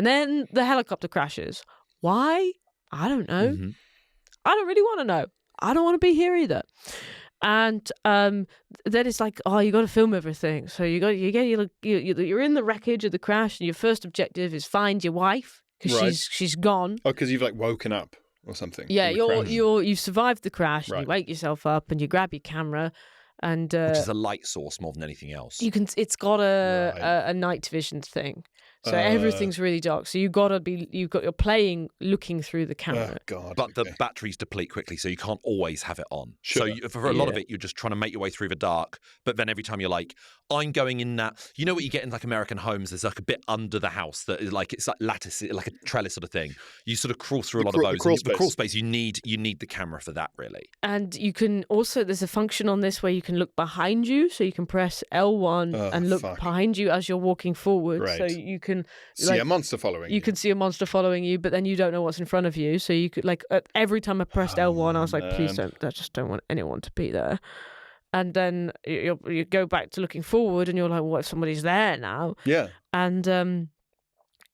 F: then the helicopter crashes. Why? I don't know.
D: Mm-hmm.
F: I don't really want to know. I don't want to be here either. And then it's like, oh, you got to film everything. So you're in the wreckage of the crash, and your first objective is find your wife because she's gone.
E: Oh, because you've like woken up or something.
F: Yeah, you've survived the crash. And you wake yourself up and you grab your camera, and
D: which is a light source more than anything else.
F: It's got a night vision thing. So everything's really dark. So you're playing looking through the camera.
E: Oh God!
D: But the batteries deplete quickly, so you can't always have it on. Sure. So for a lot of it, you're just trying to make your way through the dark. But then every time you're like, I'm going in that. You know what you get in like American homes? There's like a bit under the house that is like it's like lattice, like a trellis sort of thing. You sort of crawl through a lot of those. The crawl space. You need the camera for that, really.
F: And you can also there's a function on this where you can look behind you, so you can press L1 and look behind you as you're walking forward.
E: Right.
F: So you can
E: see a monster following you.
F: You can see a monster following you, but then you don't know what's in front of you. So you could every time I pressed L1, I was like, please don't. I just don't want anyone to be there. And then you go back to looking forward, and you're like, what if somebody's there now?
E: Yeah.
F: And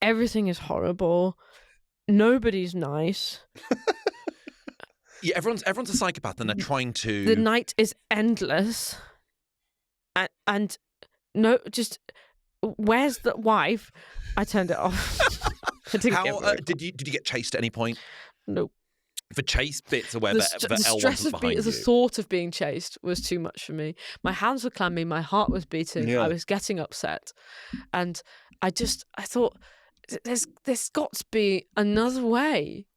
F: everything is horrible. Nobody's nice.
D: Yeah, everyone's a psychopath, and they're trying to.
F: The night is endless, and no, just where's the wife? I turned it off. Did
D: you get chased at any point?
F: No.
D: The chase bits are where the L1 was behind you.
F: The thought of being chased was too much for me. My hands were clammy, my heart was beating, I was getting upset, and I thought there's got to be another way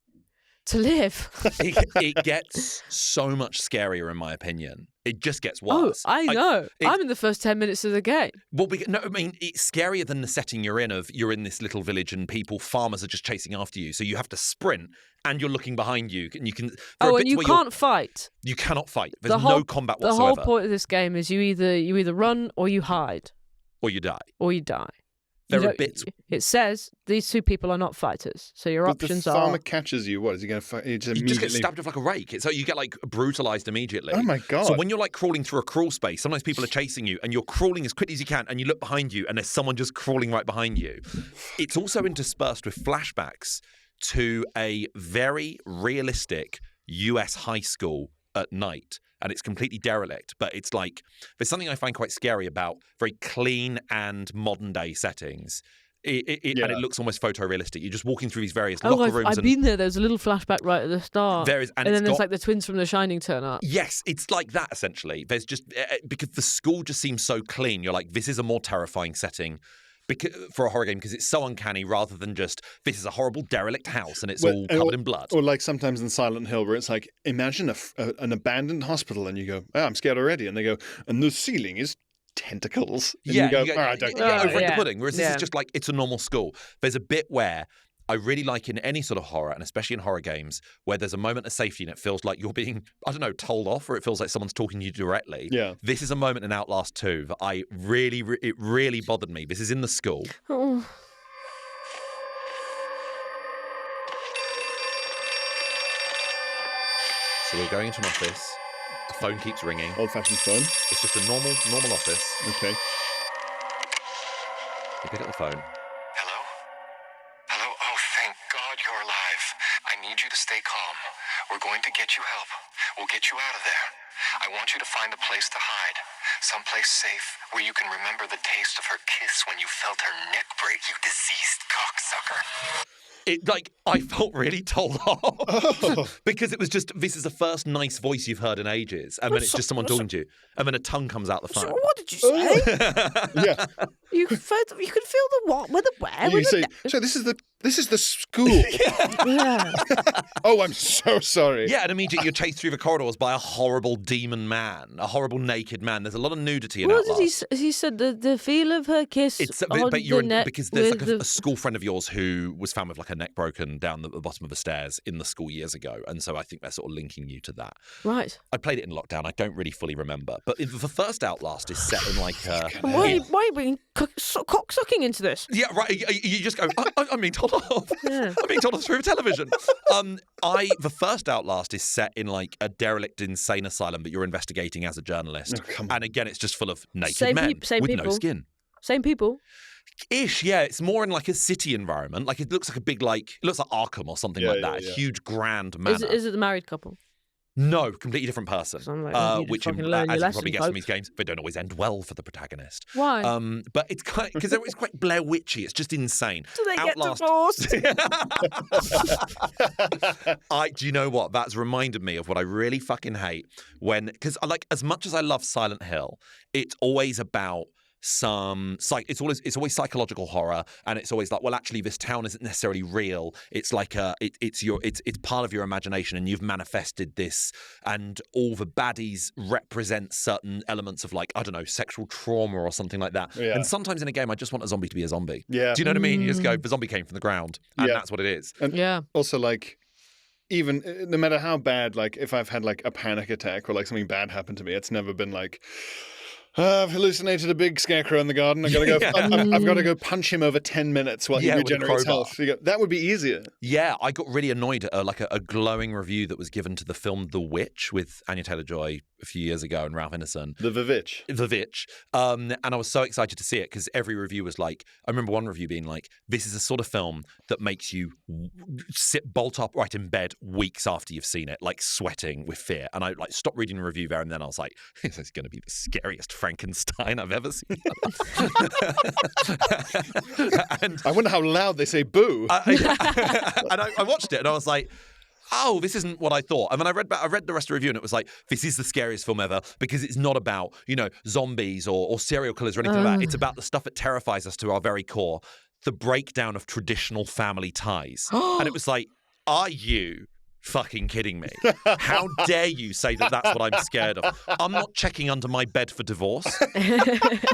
F: to live.
D: It gets so much scarier, in my opinion. It just gets worse.
F: Oh, I know. I'm in the first 10 minutes of the game.
D: Well, I mean, it's scarier than the setting you're in. You're in this little village and farmers are just chasing after you. So you have to sprint and you're looking behind you. And you can.
F: And you can't fight.
D: You cannot fight. There's no combat whatsoever.
F: The whole point of this game is you either run or you hide.
D: Or you die.
F: There are bits. It says these two people are not fighters, so your options are.
E: The farmer catches you. What is he going to fight? He
D: just get stabbed with like a rake. So you get like brutalized immediately.
E: Oh my God!
D: So when you're like crawling through a crawl space, sometimes people are chasing you, and you're crawling as quickly as you can, and you look behind you, and there's someone just crawling right behind you. It's also interspersed with flashbacks to a very realistic US high school at night. And it's completely derelict, but it's like there's something I find quite scary about very clean and modern day settings. And it looks almost photorealistic. You're just walking through these various locker rooms.
F: I've been there. There's a little flashback right at the start.
D: There is,
F: and then there's like the twins from The Shining turn up.
D: Yes, it's like that essentially. There's just because the school just seems so clean. You're like, this is a more terrifying setting. For a horror game, because it's so uncanny rather than just this is a horrible derelict house and it's all covered in blood.
E: Or like sometimes in Silent Hill where it's like, imagine an abandoned hospital and you go, I'm scared already. And they go, and the ceiling is tentacles. And you go,
D: over the pudding. Whereas this is just like, it's a normal school. There's a bit where I really like in any sort of horror, and especially in horror games, where there's a moment of safety and it feels like you're being, told off, or it feels like someone's talking to you directly.
E: Yeah.
D: This is a moment in Outlast 2 that it really bothered me. This is in the school.
F: Oh.
D: So we're going into an office. The phone keeps ringing.
E: Old-fashioned phone.
D: It's just a normal office.
E: Okay.
D: You pick up the phone.
G: You to stay calm. We're going to get you help. We'll get you out of there. I want you to find a place to hide. Someplace safe where you can remember the taste of her kiss when you felt her neck break, you diseased cocksucker.
D: I felt really told off because it was just, this is the first nice voice you've heard in ages, and then it's just someone talking to you, and then a tongue comes out the phone.
F: So what did you say?
E: Yeah.
F: You could feel the what with the where.
E: You say, so this is the school.
F: Yeah.
E: Oh, I'm so sorry.
D: Yeah, and immediately you're chased through the corridors by a horrible demon man, a horrible naked man. There's a lot of nudity in Outlast.
F: What did he said? The feel of her kiss.
D: Because there's like a school friend of yours who was found with like a neck broken down the bottom of the stairs in the school years ago, and so I think they're sort of linking you to that.
F: Right.
D: I played it in lockdown. I don't really fully remember, but the first Outlast is set in like.
F: Why are you being cocksucking into this?
D: Yeah, right. You just go. I'm being told off.
F: Yeah.
D: I'm being told off through television. The first Outlast is set in like a derelict insane asylum that you're investigating as a journalist, and again, it's just full of naked men with no skin.
F: Same people.
D: Ish, yeah. It's more in like a city environment. Like it looks like a big, it looks like Arkham or something like that. A huge, grand manor.
F: Is it the married couple?
D: No, completely different person.
F: So I'm like, you just
D: which,
F: fucking learn your
D: as you
F: lesson,
D: probably guess from
F: folks.
D: these games, they don't always end well for the protagonist.
F: Why?
D: But it's quite because it's quite Blair Witchy. It's just insane.
F: Do they
D: Outlast...
F: get divorced?
D: Do you know what? That's reminded me of what I really fucking hate because as much as I love Silent Hill, it's always about it's always psychological horror, and it's always like, well, actually this town isn't necessarily real. It's like it's part of your imagination, and you've manifested this, and all the baddies represent certain elements of, like, I don't know, sexual trauma or something like that.
E: Yeah.
D: And sometimes in a game I just want a zombie to be a zombie.
E: Yeah.
D: Do you know what I mean? You just go, the zombie came from the ground, and that's what it is.
E: And
F: Yeah.
E: also, like, even no matter how bad, like, if I've had like a panic attack or like something bad happened to me, it's never been like, I've hallucinated a big scarecrow in the garden. I've got to go punch him over 10 minutes while he
D: with a
E: regenerates
D: crowbar.
E: health. That would be easier.
D: Yeah, I got really annoyed at a glowing review that was given to the film The Witch with Anya Taylor-Joy a few years ago and Ralph Ineson.
E: The Vivitch.
D: And I was so excited to see it because every review was like, I remember one review being like, this is a sort of film that makes you sit bolt upright in bed weeks after you've seen it, like sweating with fear. And I like stopped reading the review there, and then I was like, this is going to be the scariest Frankenstein I've ever seen. And
E: I wonder how loud they say boo.
D: I watched it and I was like, oh, this isn't what I thought. And then I read the rest of the review, and it was like, this is the scariest film ever because it's not about, zombies or serial killers or anything like that. It's about the stuff that terrifies us to our very core, the breakdown of traditional family ties. And it was like, are you fucking kidding me? How dare you say that that's what I'm scared of? I'm not checking under my bed for divorce.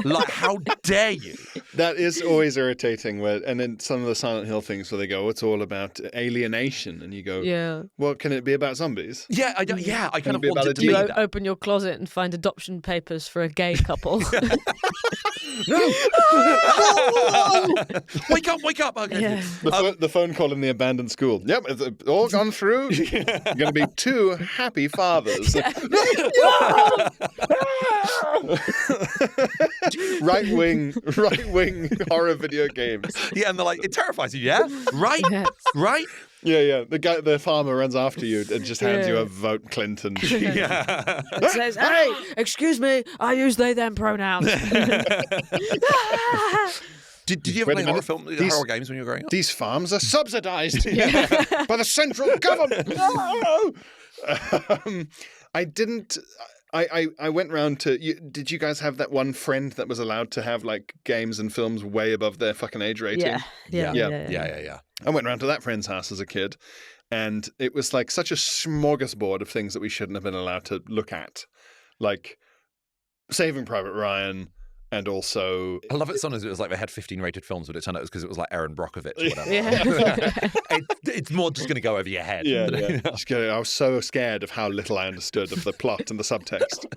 D: Like, how dare you?
E: That is always irritating. And then some of the Silent Hill things where they go, it's all about alienation. And you go,
F: Yeah.
E: well, can it be about zombies?
D: Yeah, I kind of
E: be about
D: wanted to
E: a
D: be
F: You
D: that.
F: open your closet and find adoption papers for a gay couple.
D: Wake up. Okay.
F: Yeah.
E: The phone call in the abandoned school. Yep, it's all gone through. Going to be two happy fathers. right wing horror video games.
D: Yeah, and they're like, it terrifies you, yeah? Right?
F: Yes.
D: Right?
E: Yeah. The farmer runs after you and just hands you a vote Clinton.
D: Yeah.
F: It says, hey, excuse me, I use they them pronouns.
D: Did you ever
E: Wait a
D: play
E: minute.
D: horror games when you were growing up?
E: These farms are subsidized by the central government. No! I didn't. I went round to. Did you guys have that one friend that was allowed to have like games and films way above their fucking age rating?
F: Yeah.
E: I went round to that friend's house as a kid, and it was like such a smorgasbord of things that we shouldn't have been allowed to look at, like Saving Private Ryan. And also,
D: I love it sometimes it was like they had 15 rated films, but it turned out it was because it was like Aaron Brockovich or whatever.
F: Yeah.
D: It's more just going to go over your head.
E: Yeah. Just kidding. I was so scared of how little I understood of the plot and the subtext.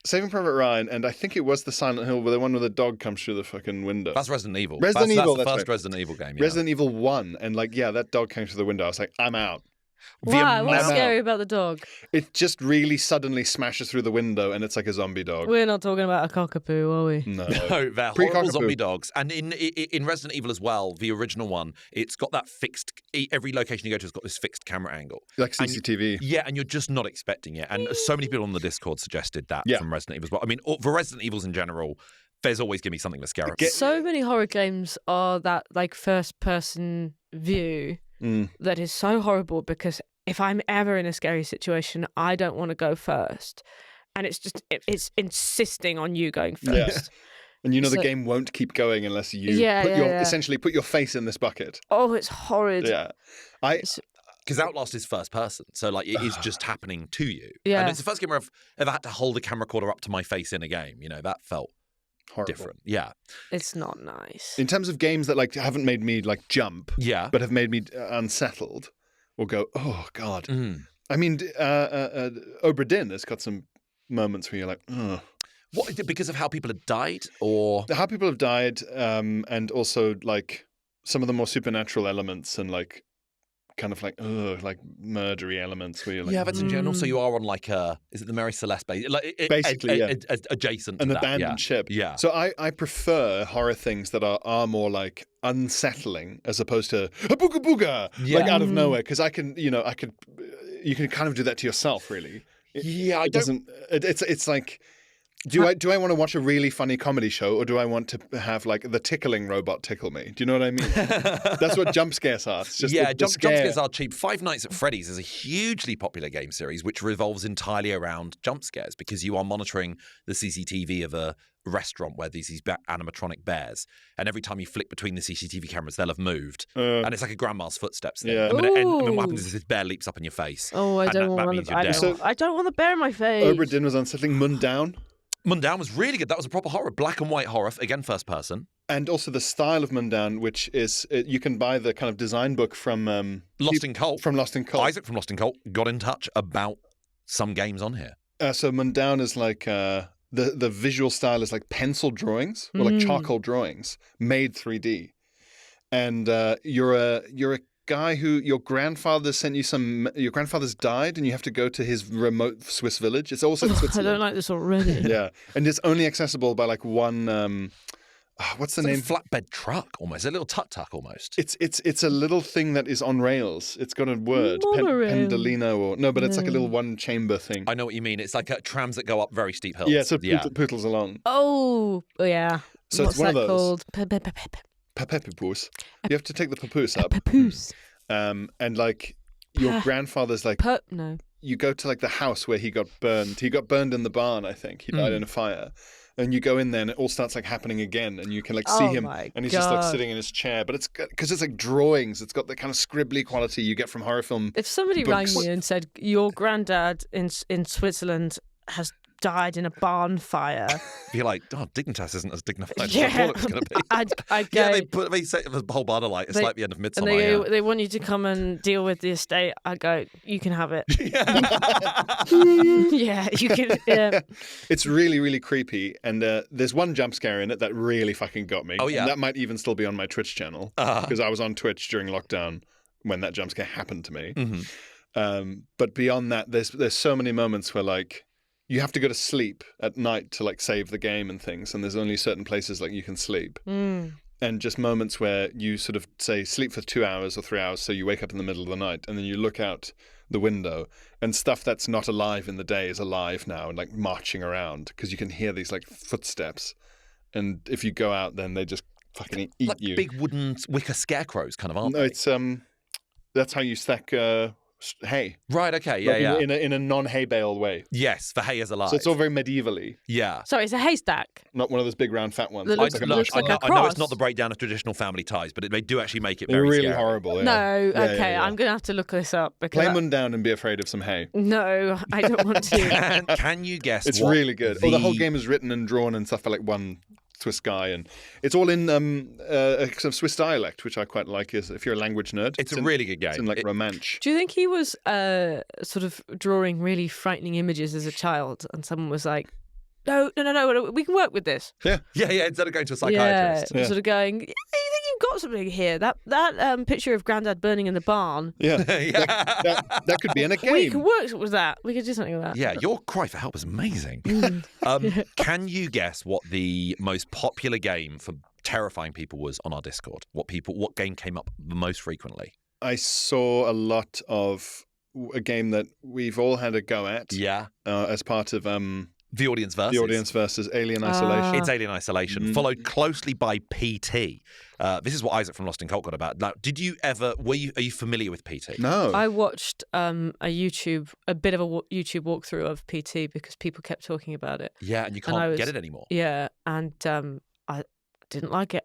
E: Saving Private Ryan, and I think it was the Silent Hill, where the one where the dog comes through the fucking window.
D: That's Resident Evil.
E: Evil,
D: That's the
E: that's
D: first
E: right.
D: Resident Evil game. Yeah.
E: Resident Evil 1, and that dog came through the window. I was like, I'm out.
F: Why? What's
E: amount-
F: scary about the dog?
E: It just really suddenly smashes through the window, and it's like a zombie dog.
F: We're not talking about a cockapoo, are we?
E: No.
D: No, they're
E: Pre-cockapoo.
D: horrible zombie dogs. And in Resident Evil as well, the original one, it's got that fixed. Every location you go to has got this fixed camera angle.
E: Like
D: And
E: CCTV.
D: Yeah, and you're just not expecting it. And so many people on the Discord suggested that from Resident Evil as well. I mean, for Resident Evils in general, there's always going to be something that's scary.
F: So many horror games are that like first person view that is so horrible because if I'm ever in a scary situation, I don't want to go first. And it's just, it's insisting on you going first.
E: Yeah. And the game won't keep going unless you essentially put your face in this bucket.
F: Oh, it's horrid.
E: Yeah.
D: Because Outlast is first person, so like it is just happening to you.
F: Yeah.
D: And it's the first game where I've ever had to hold a camera recorder up to my face in a game. That felt
E: horrible.
D: different. Yeah.
F: It's not nice.
E: In terms of games that like haven't made me like jump,
D: but
E: have made me unsettled, or go, oh God. I mean, Obra Dinn has got some moments where you're like, ugh.
D: What, because of how people had died, or
E: how people have died, and also like some of the more supernatural elements and like kind of like murdery elements where you're like,
D: that's in general. So you are on like is it the Mary Celeste base? Like
E: basically,
D: adjacent to
E: an
D: that,
E: abandoned ship.
D: Yeah.
E: So I prefer horror things that are more like unsettling as opposed to a booga booga like out of nowhere, because I could you can kind of do that to yourself, really.
D: Yeah, I
E: It
D: don't.
E: doesn't. It's like. Do I want to watch a really funny comedy show, or do I want to have like the tickling robot tickle me? Do you know what I mean? That's what jump scares are. It's just
D: Yeah,
E: the
D: jump
E: scare.
D: scares are cheap. Five Nights at Freddy's is a hugely popular game series which revolves entirely around jump scares because you are monitoring the CCTV of a restaurant where these animatronic bears, and every time you flick between the CCTV cameras, they'll have moved, and it's like a grandma's footsteps thing.
E: Yeah.
D: And then what
F: Ooh.
D: happens is this bear leaps up in your face.
F: Oh, I
D: and
F: don't
D: that
F: want
D: means
F: to.
D: you're dead.
F: I don't want the bear in my face.
E: Obra Dinn was unsettling. Mundaun.
D: Mundaun was really good. That was a proper horror, black and white horror, again first person.
E: And also the style of Mundaun, which is you can buy the kind of design book from
D: Lost in Cult.
E: From Lost in Cult.
D: Isaac from Lost in Cult got in touch about some games on here.
E: So Mundaun is like the visual style is like pencil drawings or like charcoal drawings made 3D, and you're a guy who your grandfather sent you some. Your grandfather's died, and you have to go to his remote Swiss village. It's also in
F: I
E: Switzerland.
F: don't like this already.
E: Yeah, and it's only accessible by like one. What's the
D: It's
E: name?
D: like a flatbed truck almost, a little tuk-tuk almost.
E: It's a little thing that is on rails. It's got a word,
F: Monorail.
E: pendolino, or no, but it's like a little one chamber thing.
D: I know what you mean. It's like trams that go up very steep hills.
E: Yeah, so poodles along.
F: Oh, yeah.
E: So
F: What's
E: it's one of
F: that
E: those.
F: called?
E: Papoose. You have to take the papoose up.
F: Papoose.
E: And like your grandfather's like
F: No.
E: you go to like the house where he got burned. He got burned in the barn, I think. He died in a fire. And you go in there and it all starts like happening again, and you can like see
F: Oh
E: him,
F: my
E: and he's just like
F: God.
E: sitting in his chair. But it's because it's like drawings. It's got the kind of scribbly quality you get from horror film.
F: If somebody rang
E: books.
F: me and said your granddad in Switzerland has died in a barn fire,
D: You're like, oh, Dignitas isn't as dignified as I
F: yeah,
D: thought it was going to be.
F: I'd go.
D: Yeah, they set the whole bar to light. It's
F: They-
D: like the end of
F: and
D: Midsummer.
F: they
D: yeah.
F: go, they want you to come and deal with the estate. I go, you can have it. Yeah, you can. Yeah.
E: It's really, really creepy. And there's one jump scare in it that really fucking got me.
D: Oh, yeah.
E: And that might even still be on my Twitch channel because I was on Twitch during lockdown when that jump scare happened to me. But beyond that, there's so many moments where like you have to go to sleep at night to like save the game and things, and there's only certain places like you can sleep. And just moments where you sort of say sleep for 2 hours or 3 hours, so you wake up in the middle of the night, and then you look out the window, and stuff that's not alive in the day is alive now and like marching around because you can hear these like footsteps, and if you go out, then they just fucking eat
D: Like
E: you.
D: big wooden wicker scarecrows, kind of, aren't
E: No,
D: they?
E: it's that's how you stack hay.
D: Right, okay,
E: Like,
D: yeah.
E: in a non-hay bale way.
D: Yes, for hay is alive.
E: So it's all very medievally,
D: yeah.
F: So it's a haystack.
E: not one of those big round fat ones.
F: That
E: It
F: looks
E: like a
F: looks
E: marshmallow.
F: like a
D: I know it's
F: cross.
D: not the breakdown of traditional family ties, but they do actually make it
E: They're
D: very
E: really
D: scary.
E: horrible. Yeah.
F: No,
E: Yeah,
F: okay,
E: yeah.
F: I'm gonna have to look this up because
E: Play Mundaun and be afraid of some hay.
F: no, I don't want to.
D: Can you guess
E: It's
D: what
E: really good. The whole game is written and drawn and stuff by like one Swiss guy, and it's all in a sort of Swiss dialect, which I quite like. Is if you're a language nerd,
D: It's a
E: in,
D: really good game.
E: It's in like Romansh.
F: Do you think he was sort of drawing really frightening images as a child, and someone was like, "No, we can work with this."
E: Yeah,
D: Yeah, instead of going to a psychiatrist.
F: Yeah, sort of going, "You think you've got something here? That picture of Grandad burning in the barn.
E: yeah.
D: Yeah.
E: That could be in a
F: We
E: game.
F: can work with that. We could do something with that."
D: Yeah, your cry for help is amazing. Can you guess what the most popular game for terrifying people was on our Discord? What game came up the most frequently?
E: I saw a lot of a game that we've all had a go at.
D: Yeah.
E: As part of
D: The Audience Versus.
E: the audience versus Alien Isolation.
D: It's Alien Isolation, followed closely by PT. This is what Isaac from Lost in Cult got about. Now, are you familiar with PT?
E: No.
F: I watched a bit of a YouTube walkthrough of PT because people kept talking about it.
D: Yeah, and you
F: And I
D: can't
F: was-
D: get it anymore.
F: Yeah, and I didn't like it.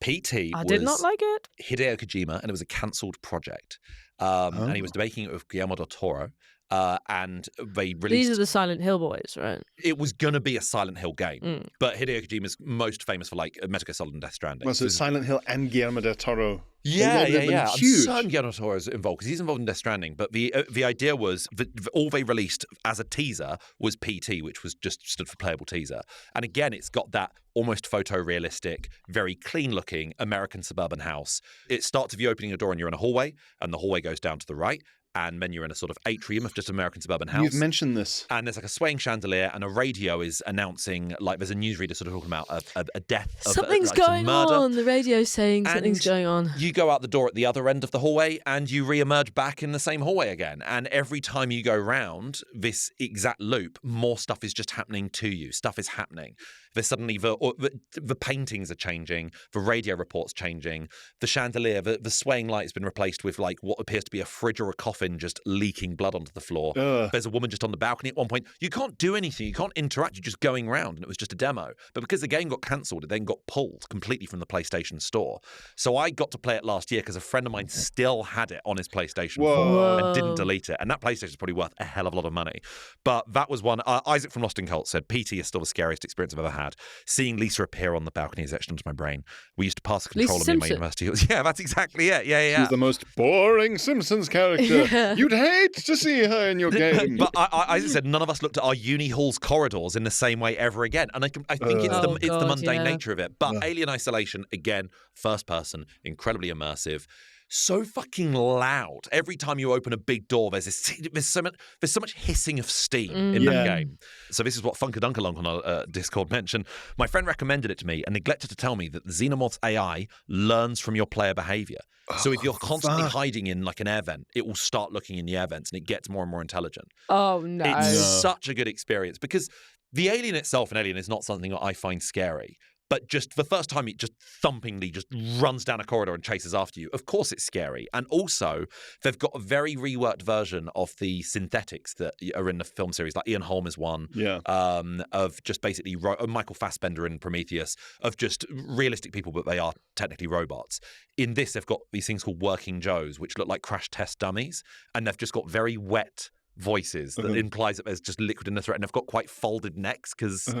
D: PT
F: I
D: was
F: did not like it.
D: Hideo Kojima, and it was a cancelled project. And he was making it with Guillermo del Toro. And they
F: These
D: released.
F: are the Silent Hill boys, right?
D: It was going to be a Silent Hill game, but Hideo Kojima's most famous for like Metal Gear Solid and Death Stranding.
E: Was it Silent Hill and Guillermo del Toro?
D: Yeah.
E: They're
D: I'm
E: huge.
D: certain Guillermo del Toro is involved because he's involved in Death Stranding. But the idea was that all they released as a teaser was PT, which was just stood for playable teaser. And again, it's got that almost photorealistic, very clean-looking American suburban house. It starts with you opening a door and you're in a hallway, and the hallway goes down to the right. and then you're in a sort of atrium of just an American suburban house.
E: You've mentioned this.
D: And there's like a swaying chandelier, and a radio is announcing, like, there's a newsreader sort of talking about a death.
F: Something's
D: like,
F: going
D: murder.
F: on. The radio's saying something's going on.
D: You go out the door at the other end of the hallway, and you re-emerge back in the same hallway again. And every time you go round this exact loop, more stuff is just happening to you. Stuff is happening. There's suddenly the paintings are changing, the radio report's changing, the chandelier, the swaying light has been replaced with like what appears to be a fridge or a coffin just leaking blood onto the floor. There's a woman just on the balcony at one point. You can't do anything. You can't interact. You're just going round, and it was just a demo. But because the game got cancelled, it then got pulled completely from the PlayStation Store. So I got to play it last year because a friend of mine still had it on his PlayStation 4 and didn't delete it. And that PlayStation is probably worth a hell of a lot of money. But that was one. Isaac from Lost in Cult said, PT is still the scariest experience I've ever had. Seeing Lisa appear on the balcony is etched into my brain. We used to pass the controller in my university. Yeah, that's exactly it. Yeah.
E: She's the most boring Simpsons character.
F: Yeah.
E: You'd hate to see her in your game.
D: But Isaac said none of us looked at our uni hall's corridors in the same way ever again. And I think it's the mundane nature of it. But Alien Isolation, again, first person, incredibly immersive. So fucking loud. Every time you open a big door, there's so much hissing of steam in that game. So this is what Funkadunkalunk on our Discord mentioned. My friend recommended it to me and neglected to tell me that the Xenomorph's AI learns from your player behavior. So if you're constantly hiding in like an air vent, it will start looking in the air vents and it gets more and more intelligent.
F: Oh, no.
D: It's such a good experience because the alien itself, an alien, is not something that I find scary. But just the first time it just thumpingly just runs down a corridor and chases after you. Of course it's scary. And also, they've got a very reworked version of the synthetics that are in the film series. Like Ian Holm is one.
E: Yeah.
D: Of just basically Michael Fassbender in Prometheus. Of just realistic people, but they are technically robots. In this, they've got these things called working Joes, which look like crash test dummies. And they've just got very wet voices that implies that there's just liquid in the throat, and they've got quite folded necks because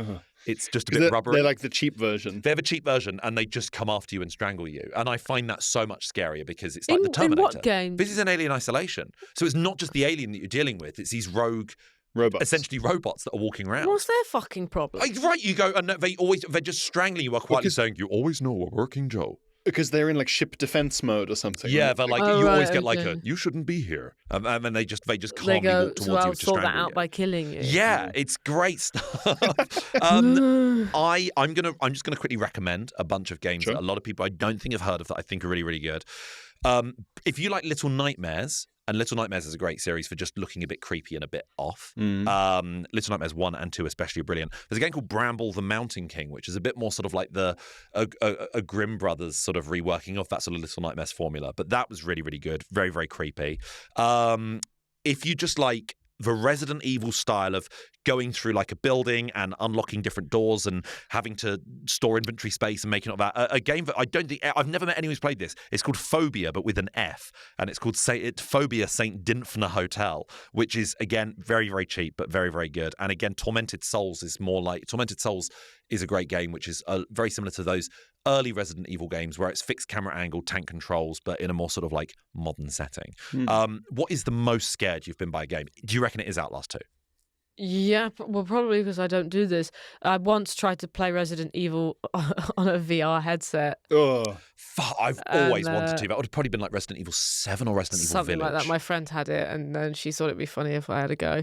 D: it's just a bit rubbery.
E: They're like the cheap version.
D: They have a cheap version, and they just come after you and strangle you. And I find that so much scarier because it's like the Terminator.
F: In what game?
D: This is an Alien Isolation, so it's not just the alien that you're dealing with; it's these rogue
E: robots,
D: essentially robots that are walking around.
F: What's their fucking problem?
D: Right, you go, and they're just strangling you while quietly saying, "You always know a working Joe."
E: Because they're in like ship defense mode or something.
D: Yeah,
E: right?
D: they're like you always get like a "you shouldn't be here," and then they just calmly walk towards you
F: I'll
D: to
F: sort that
D: strangle
F: out
D: you.
F: by killing you.
D: Yeah, it's great stuff. I'm just gonna quickly recommend a bunch of games that a lot of people I don't think have heard of that I think are really, really good. If you like Little Nightmares, and Little Nightmares is a great series for just looking a bit creepy and a bit off. Little Nightmares 1 and 2 especially are brilliant. There's a game called Bramble the Mountain King, which is a bit more sort of like a Grimm Brothers sort of reworking of that sort of Little Nightmares formula. But that was really, really good. Very, very creepy. If you just like the Resident Evil style of going through like a building and unlocking different doors and having to store inventory space and making it that a game that I don't think I've never met anyone who's played this. It's called Phobia, but with an F, and it's called Phobia St. Dinfna Hotel, which is again very, very cheap but very, very good. And again, Tormented Souls is a great game, which is very similar to those early Resident Evil games where it's fixed camera angle, tank controls, but in a more sort of like modern setting. What is the most scared you've been by a game? Do you reckon it is Outlast 2?
F: Yeah, well, probably because I don't do this. I once tried to play Resident Evil on a VR headset.
D: I've always wanted to. That would have probably been like Resident Evil 7 or Resident Evil
F: Something
D: Village.
F: like that. My friend had it, and then she thought it'd be funny if I had a go.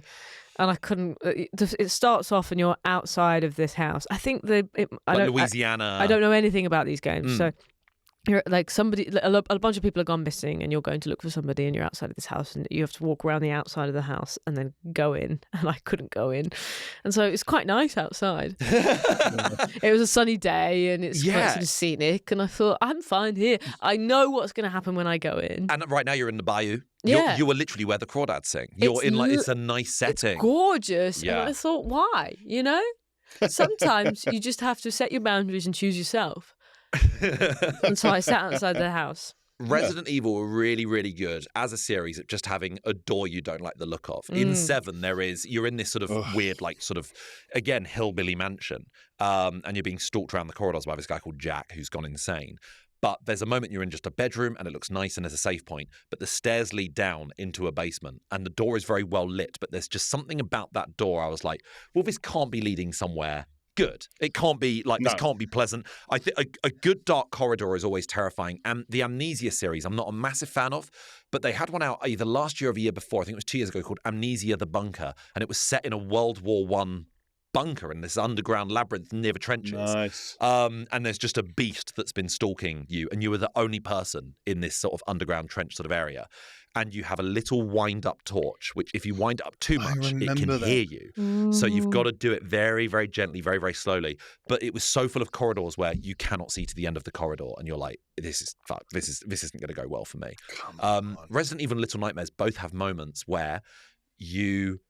F: And I couldn't. It starts off and you're outside of this house. I think
D: Louisiana.
F: I don't know anything about these games, so you're like a bunch of people have gone missing, and you're going to look for somebody, and you're outside of this house, and you have to walk around the outside of the house and then go in. And I couldn't go in, and so it's quite nice outside. It was a sunny day, and it's quite sort of scenic. And I thought, I'm fine here. I know what's going to happen when I go in.
D: And right now you're in the bayou.
F: Yeah.
D: You are literally where the crawdads sing. You're it's a nice setting.
F: It's gorgeous.
D: Yeah.
F: And I thought, why? You know? Sometimes you just have to set your boundaries and choose yourself. And so I sat outside the house.
D: Resident Evil were really, really good as a series at just having a door you don't like the look of. In 7, you're in this sort of weird, like sort of, again, hillbilly mansion, and you're being stalked around the corridors by this guy called Jack who's gone insane. But there's a moment you're in just a bedroom and it looks nice and there's a save point, but the stairs lead down into a basement and the door is very well lit, but there's just something about that door. I was like, well, this can't be leading somewhere good. It can't be like this.
E: No.
D: Can't be pleasant. I think a good dark corridor is always terrifying. And the Amnesia series, I'm not a massive fan of, but they had one out either last year or the year before. I think it was 2 years ago, called Amnesia: The Bunker, and it was set in a World War I bunker in this underground labyrinth near the trenches.
E: Nice.
D: And there's just a beast that's been stalking you, and you are the only person in this sort of underground trench sort of area. And you have a little wind-up torch, which if you wind it up too much, it can
E: remember that.
D: hear you. So you've got to do it very, very gently, very, very slowly. But it was so full of corridors where you cannot see to the end of the corridor, and you're like, this is fuck. This isn't going to go well for me. Resident Evil and Little Nightmares both have moments where you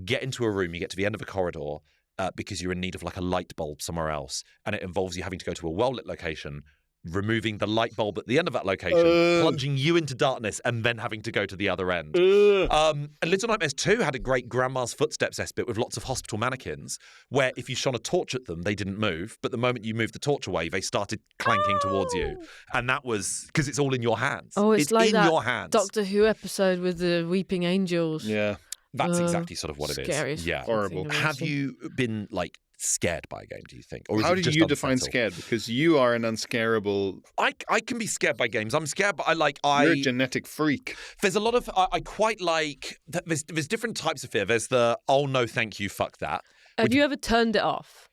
D: get into a room, you get to the end of a corridor, because you're in need of like a light bulb somewhere else, and it involves you having to go to a well-lit location, removing the light bulb at the end of that location, plunging you into darkness, and then having to go to the other end. And Little Nightmares 2 had a great Grandma's Footsteps-esque bit with lots of hospital mannequins, where if you shone a torch at them, they didn't move, but the moment you moved the torch away, they started clanking towards you. And that was because it's all in your hands.
F: Oh, it's like
D: in
F: that
D: your hands.
F: Doctor Who episode with the weeping angels.
E: Yeah.
D: That's exactly sort of what it is.
F: Scariest
D: Yeah.
E: Horrible.
D: Have you been like scared by a game, do you think? Or is
E: How
D: it
E: do
D: just
E: you define
D: unsettled?
E: scared? Because you are an unscarable.
D: I can be scared by games. I'm scared, but
E: You're a genetic freak.
D: there's a lot of I quite like. There's different types of fear. There's the oh no, thank you, fuck that.
F: Have you ever turned it off?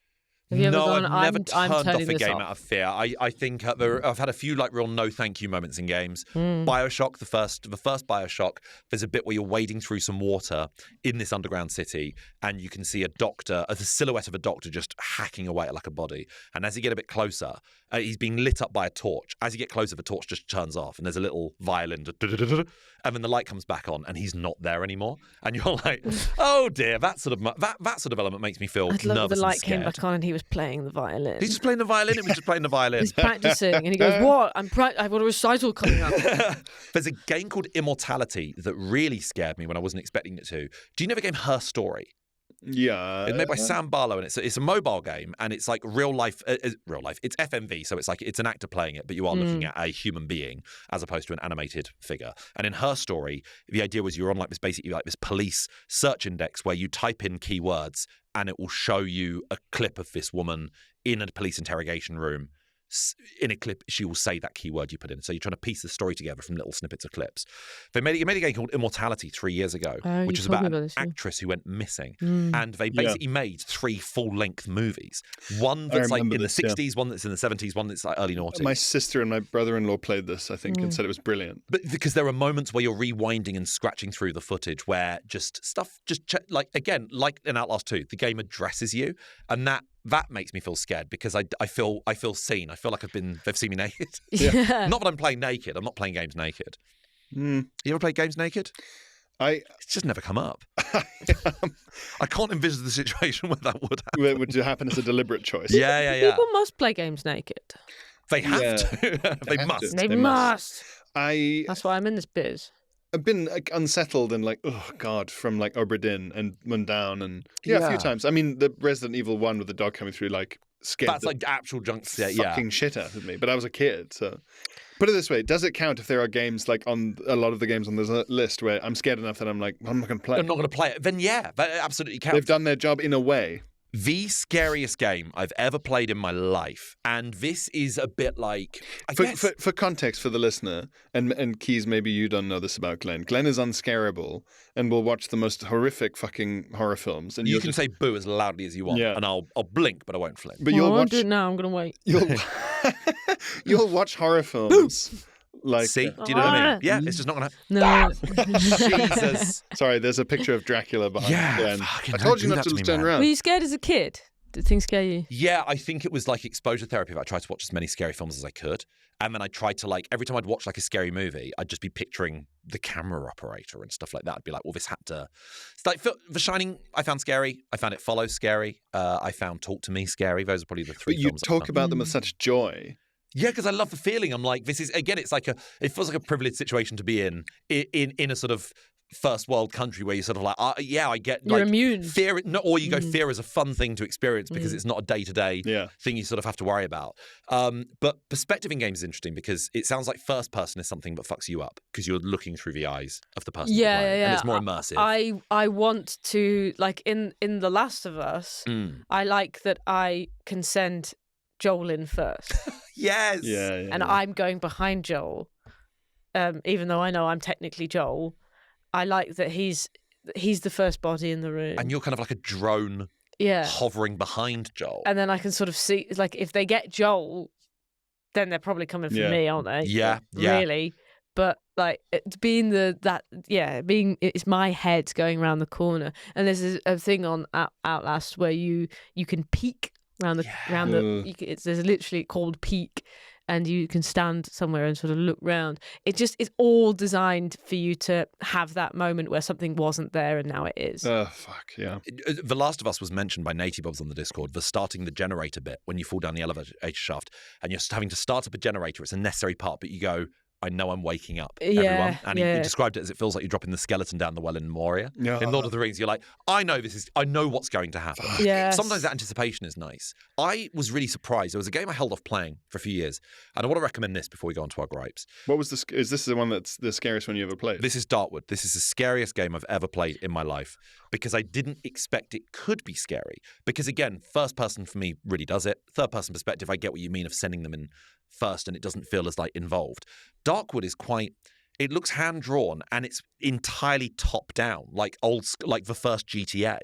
F: Have you ever
D: No,
F: gone,
D: I've never
F: I'm
D: turned off
F: turning
D: a
F: this
D: game
F: off?
D: out of fear. I think I've had a few like real no thank you moments in games.
F: Hmm.
D: BioShock, the first BioShock, there's a bit where you're wading through some water in this underground city, and you can see the silhouette of a doctor just hacking away at like a body. And as you get a bit closer, he's being lit up by a torch. As you get closer, the torch just turns off, and there's a little violin, and then the light comes back on, and he's not there anymore. And you're like, oh dear, that sort of element makes me feel
F: I'd love
D: nervous
F: if the light
D: and
F: came
D: scared.
F: back on and he was playing the violin.
D: He's just playing the violin. It was just playing the violin.
F: He's practicing, and he goes, "What? I've got a recital coming up."
D: There's a game called Immortality that really scared me when I wasn't expecting it to. Do you know the game Her Story?
E: Yeah.
D: It's made by Sam Barlow, and it's a mobile game, and it's like real life. It's FMV, so it's like it's an actor playing it, but you are looking at a human being as opposed to an animated figure. And in Her Story, the idea was you're on like this basically like this police search index where you type in keywords, and it will show you a clip of this woman in a police interrogation room. In a clip, she will say that keyword you put in. So you're trying to piece the story together from little snippets of clips. They made a game called Immortality 3 years ago,
F: Oh,
D: which
F: you
D: is
F: told
D: about
F: me
D: an
F: about this, yeah.
D: actress who went missing. And they basically made 3 full-length movies. One that's like in
E: remember
D: the
E: this, yeah.
D: 60s, one that's in the 70s, one that's like early noughties.
E: My sister and my brother-in-law played this, I think, and said it was brilliant.
D: But because there are moments where you're rewinding and scratching through the footage where just stuff like again, like in Outlast 2, the game addresses you, and that makes me feel scared because I feel seen. I feel like they've seen me naked.
F: Yeah.
D: Not that I'm playing naked. I'm not playing games naked. You ever played games naked? It's just never come up. I can't envisage the situation where that would happen.
E: It would happen as a deliberate choice.
D: Yeah.
F: People must play games naked.
D: They have
E: Yeah.
D: to. They
E: have
D: must.
E: to.
F: They
E: They
F: must.
E: must.
F: That's why I'm in this biz.
E: I've been like unsettled and like, oh God, from like Obra Dinn and Mundaun and a few times. I mean, the Resident Evil 1 with the dog coming through like scared
D: That's
E: the
D: like actual junk scare. Yeah.
E: fucking shit out of me. But I was a kid, so. Put it this way, does it count if there are games like on a lot of the games on this list where I'm scared enough that I'm like, I'm not going to play?
D: I'm not going to play it. Then yeah, that absolutely counts.
E: They've done their job in a way.
D: The scariest game I've ever played in my life, and this is a bit like I guess.
E: For context for the listener, and Keys, maybe you don't know this about Glenn. Glenn is unscarable and will watch the most horrific fucking horror films. And
D: You
E: you'll
D: can say boo as loudly as you want,
E: Yeah.
D: and I'll blink, but I won't flinch.
E: but
F: I
E: you'll
F: won't
E: watch
F: do it now. I'm gonna wait.
E: you'll watch horror films. Like,
D: See, do you know what I mean? Yeah, it's just not gonna.
F: No.
D: Jesus.
E: sorry, there's a picture of Dracula behind
D: Yeah,
E: Glenn.
D: fucking
E: I
D: don't
E: told you
D: do
E: not
D: that
E: to
D: to me,
E: turn
D: man.
E: around.
F: Were you scared as a kid? Did things scare you?
D: Yeah, I think it was like exposure therapy. I tried to watch as many scary films as I could. And then I tried to like, every time I'd watch like a scary movie, I'd just be picturing the camera operator and stuff like that. I'd be like, well, this had to... It's like The Shining, I found scary. I found It Follows scary. I found Talk to Me scary. Those are probably the 3
E: But you
D: films.
E: talk about them with such joy.
D: Yeah, because I love the feeling. I'm like, this is, again, it's like it feels like a privileged situation to be in a sort of first world country where you're sort of like, I get
F: You're
D: like
F: immune.
D: fear, or you go fear is a fun thing to experience because it's not a day-to-day thing you sort of have to worry about. But perspective in games is interesting because it sounds like first person is something but fucks you up because you're looking through the eyes of the person you're playing, and it's more immersive.
F: I want to, like in The Last of Us, I like that I can send Joel in first.
D: Yes.
F: And I'm going behind Joel, even though I know I'm technically Joel. I like that he's the first body in the room.
D: And you're kind of like a drone hovering behind Joel.
F: And then I can sort of see, like, if they get Joel, then they're probably coming for me, aren't they?
D: Yeah.
F: Really. But like it's my head going around the corner. And there's a thing on Outlast where you can peek around there's literally called peek, and you can stand somewhere and sort of look round. It's all designed for you to have that moment where something wasn't there and now it is.
E: Oh, fuck, yeah.
D: The Last of Us was mentioned by Natey Bobs on the Discord, the starting the generator bit when you fall down the elevator shaft and you're having to start up a generator. It's a necessary part, but you go, I know I'm waking up, everyone. And he described it as it feels like you're dropping the skeleton down the well in Moria. In Lord of the Rings, you're like, I know what's going to happen.
F: Yes.
D: Sometimes that anticipation is nice. I was really surprised. There was a game I held off playing for a few years, and I want to recommend this before we go on to our gripes.
E: What was is this the one that's the scariest one you ever played?
D: This is Darkwood. This is the scariest game I've ever played in my life because I didn't expect it could be scary. Because again, first person for me really does it. Third person perspective, I get what you mean of sending them in first and it doesn't feel as like involved. Darkwood is it looks hand drawn and it's entirely top down, like the first GTA.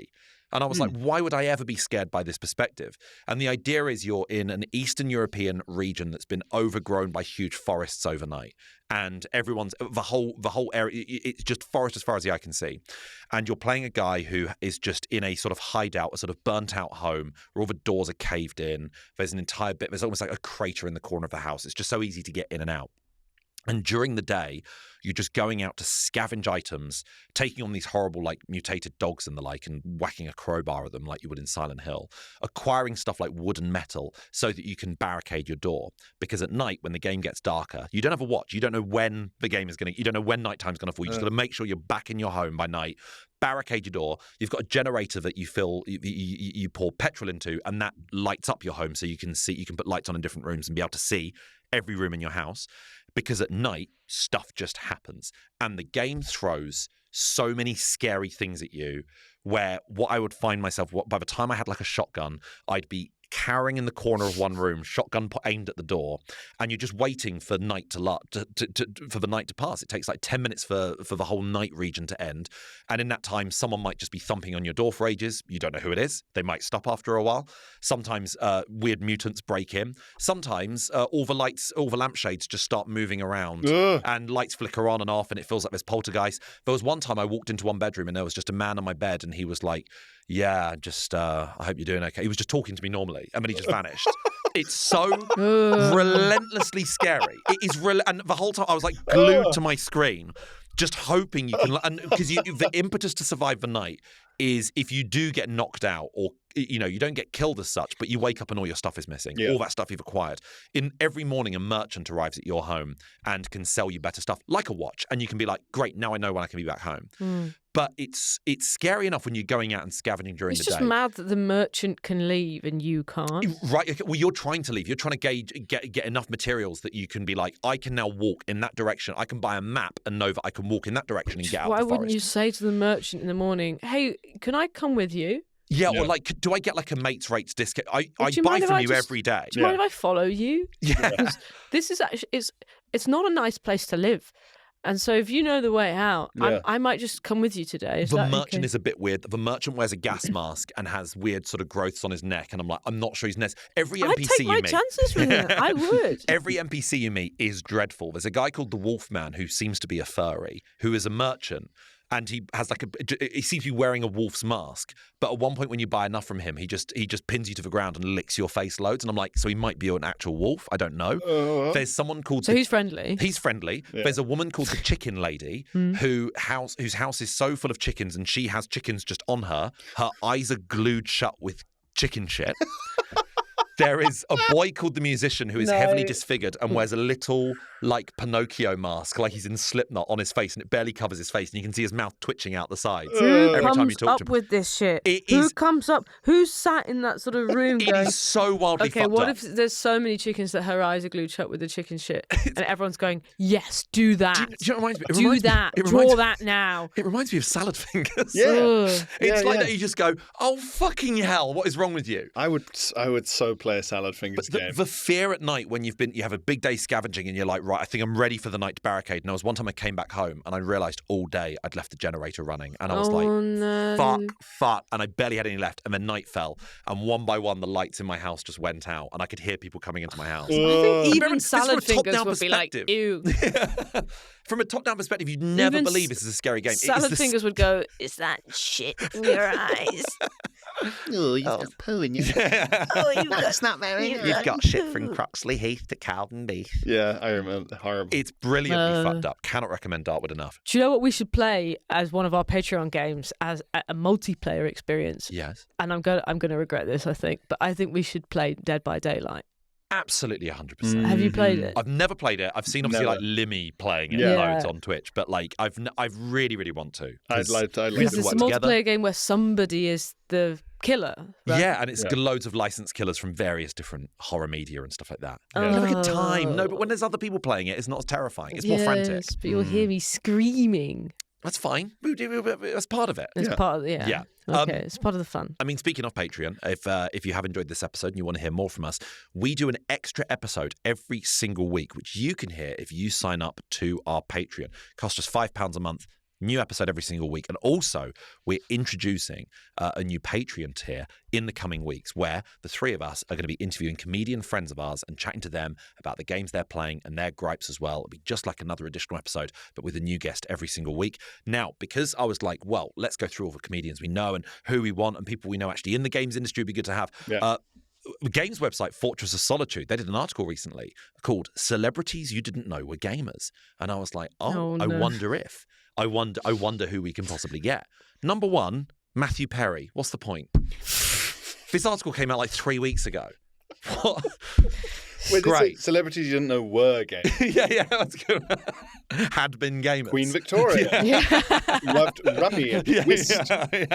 D: And I was like, why would I ever be scared by this perspective? And the idea is you're in an Eastern European region that's been overgrown by huge forests overnight. And the whole area, it's just forest as far as the eye can see. And you're playing a guy who is just in a sort of hideout, a sort of burnt out home where all the doors are caved in. There's there's almost like a crater in the corner of the house. It's just so easy to get in and out. And during the day, you're just going out to scavenge items, taking on these horrible, like, mutated dogs and the like, and whacking a crowbar at them like you would in Silent Hill, acquiring stuff like wood and metal so that you can barricade your door. Because at night, when the game gets darker, you don't have a watch. You don't know when the game is you don't know when nighttime's going to fall. You just got to make sure you're back in your home by night. Barricade your door. You've got a generator that you fill, you pour petrol into, and that lights up your home so you can put lights on in different rooms and be able to see every room in your house. Because at night, stuff just happens. And the game throws so many scary things at you where what I would find myself, by the time I had like a shotgun, I'd be cowering in the corner of one room, shotgun aimed at the door, and you're just waiting for night for the night to pass. It takes like 10 minutes for the whole night region to end, and in that time, someone might just be thumping on your door for ages. You don't know who it is. They might stop after a while. Sometimes weird mutants break in. Sometimes all the lampshades just start moving around, and lights flicker on and off, and it feels like there's poltergeist. There was one time I walked into one bedroom and there was just a man on my bed, and he was like, yeah, just, I hope you're doing okay. He was just talking to me normally, and then he just vanished. It's so relentlessly scary. It is and the whole time I was like glued to my screen, just hoping you can, and because the impetus to survive the night is if you do get knocked out or, you know, you don't get killed as such, but you wake up and all your stuff is missing. All that stuff you've acquired. In every morning, a merchant arrives at your home and can sell you better stuff, like a watch. And you can be like, great, now I know when I can be back home. But it's scary enough when you're going out and scavenging during the day.
F: It's just mad that the merchant can leave and you can't.
D: Right. Okay. Well, you're trying to leave. You're trying to get enough materials that you can be like, I can now walk in that direction. I can buy a map and know that I can walk in that direction and get out of the forest.
F: Why wouldn't you say to the merchant in the morning, hey, can I come with you?
D: Yeah, or like, do I get like a mates rates discount? I buy from you every day.
F: Do you mind if I follow you?
D: Yeah.
F: Because this is actually, it's not a nice place to live. And so if you know the way out, I might just come with you today.
D: The merchant is a bit weird. The merchant wears a gas mask and has weird sort of growths on his neck. And I'm like, I'm not sure he's necessary. Every NPC
F: I'd take my chances with him. I would.
D: Every NPC you meet is dreadful. There's a guy called the Wolfman who seems to be a furry, who is a merchant. And he has he seems to be wearing a wolf's mask. But at one point when you buy enough from him, he just pins you to the ground and licks your face loads. And I'm like, so he might be an actual wolf. I don't know. There's someone called...
F: So he's friendly.
D: He's friendly. Yeah. There's a woman called the Chicken Lady whose house is so full of chickens and she has chickens just on her. Her eyes are glued shut with chicken shit. There is a boy called the Musician who is heavily disfigured and wears a little, like, Pinocchio mask, like he's in Slipknot on his face, and it barely covers his face, and you can see his mouth twitching out the sides every time you talk to him.
F: With this shit?
D: Who
F: comes up? Who's sat in that sort of room going...
D: It is so wildly fucked up.
F: Okay, what if there's so many chickens that her eyes are glued shut with the chicken shit, and everyone's going, yes, do that.
D: Do you know what it reminds me?
F: Do that. Draw that now.
D: It reminds me of salad fingers.
E: Yeah.
D: It's like that you just go, oh, fucking hell, what is wrong with you?
E: I would so play a salad fingers game.
D: The fear at night when you have a big day scavenging and you're like, right, I think I'm ready for the night to barricade. And there was one time I came back home and I realised all day I'd left the generator running. And I was fuck. And I barely had any left. And then night fell. And one by one, the lights in my house just went out. And I could hear people coming into my house.
F: I think even salad fingers would be like, ew.
D: From a top-down perspective, you'd never believe this is a scary game.
F: Salad fingers would go, is that shit in your eyes?
H: Oh, you've got poo in your... That's not very nice.
D: You've got shit from Croxley Heath to Cowden Beef.
E: Yeah, I remember. Horrible.
D: It's brilliantly fucked up. Cannot recommend Dartwood enough.
F: Do you know what we should play as one of our Patreon games as a multiplayer experience?
D: Yes.
F: And I'm gonna regret this, I think, but I think we should play Dead by Daylight.
D: Absolutely 100%.
F: Have you played it?
D: I've never played it. I've seen obviously like Limmy playing it loads on Twitch, but like I've really, really want to.
E: I'd like to.
F: Because it's a multiplayer game where somebody is the killer. Right?
D: Yeah, and it's got loads of licensed killers from various different horror media and stuff like that. You have a good time. No, but when there's other people playing it, it's not as terrifying. It's more frantic.
F: But you'll hear me screaming.
D: That's fine. That's part of it.
F: It's part of it, yeah. Okay, it's part of the fun.
D: I mean, speaking of Patreon, if you have enjoyed this episode and you want to hear more from us, we do an extra episode every single week, which you can hear if you sign up to our Patreon. It costs us £5 a month. New episode every single week. And also, we're introducing a new Patreon tier in the coming weeks where the three of us are going to be interviewing comedian friends of ours and chatting to them about the games they're playing and their gripes as well. It'll be just like another additional episode, but with a new guest every single week. Now, because I was like, well, let's go through all the comedians we know and who we want and people we know actually in the games industry would be good to have. Yeah. The games website Fortress of Solitude, they did an article recently called Celebrities You Didn't Know Were Gamers. And I was like, I wonder if. I wonder who we can possibly get. Number one, Matthew Perry. What's the point? This article came out like 3 weeks ago. What?
E: Wait, great. Celebrities you didn't know were gamers.
D: yeah, that's good. Had been gamers.
E: Queen Victoria. Loved Rummy and Whist.
D: Okay.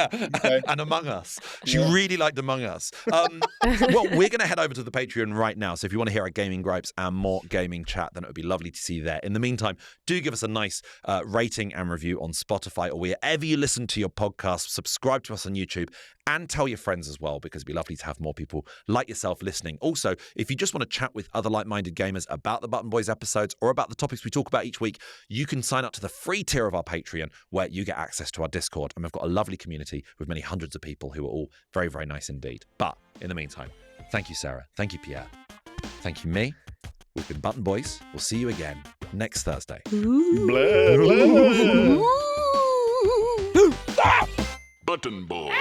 D: And Among Us. She really liked Among Us. Well, we're going to head over to the Patreon right now. So if you want to hear our gaming gripes and more gaming chat, then it would be lovely to see you there. In the meantime, do give us a nice rating and review on Spotify or wherever you listen to your podcast. Subscribe to us on YouTube and tell your friends as well, because it'd be lovely to have more people like yourself listening. Also, if you just want to chat with other like-minded gamers about the Button Boys episodes or about the topics we talk about each week, you can sign up to the free tier of our Patreon where you get access to our Discord. And we've got a lovely community with many hundreds of people who are all very, very nice indeed. But in the meantime, thank you, Sarah. Thank you, Pierre. Thank you, me. We've been Button Boys. We'll see you again next Thursday.
E: Blah, blah.
C: Button Boy.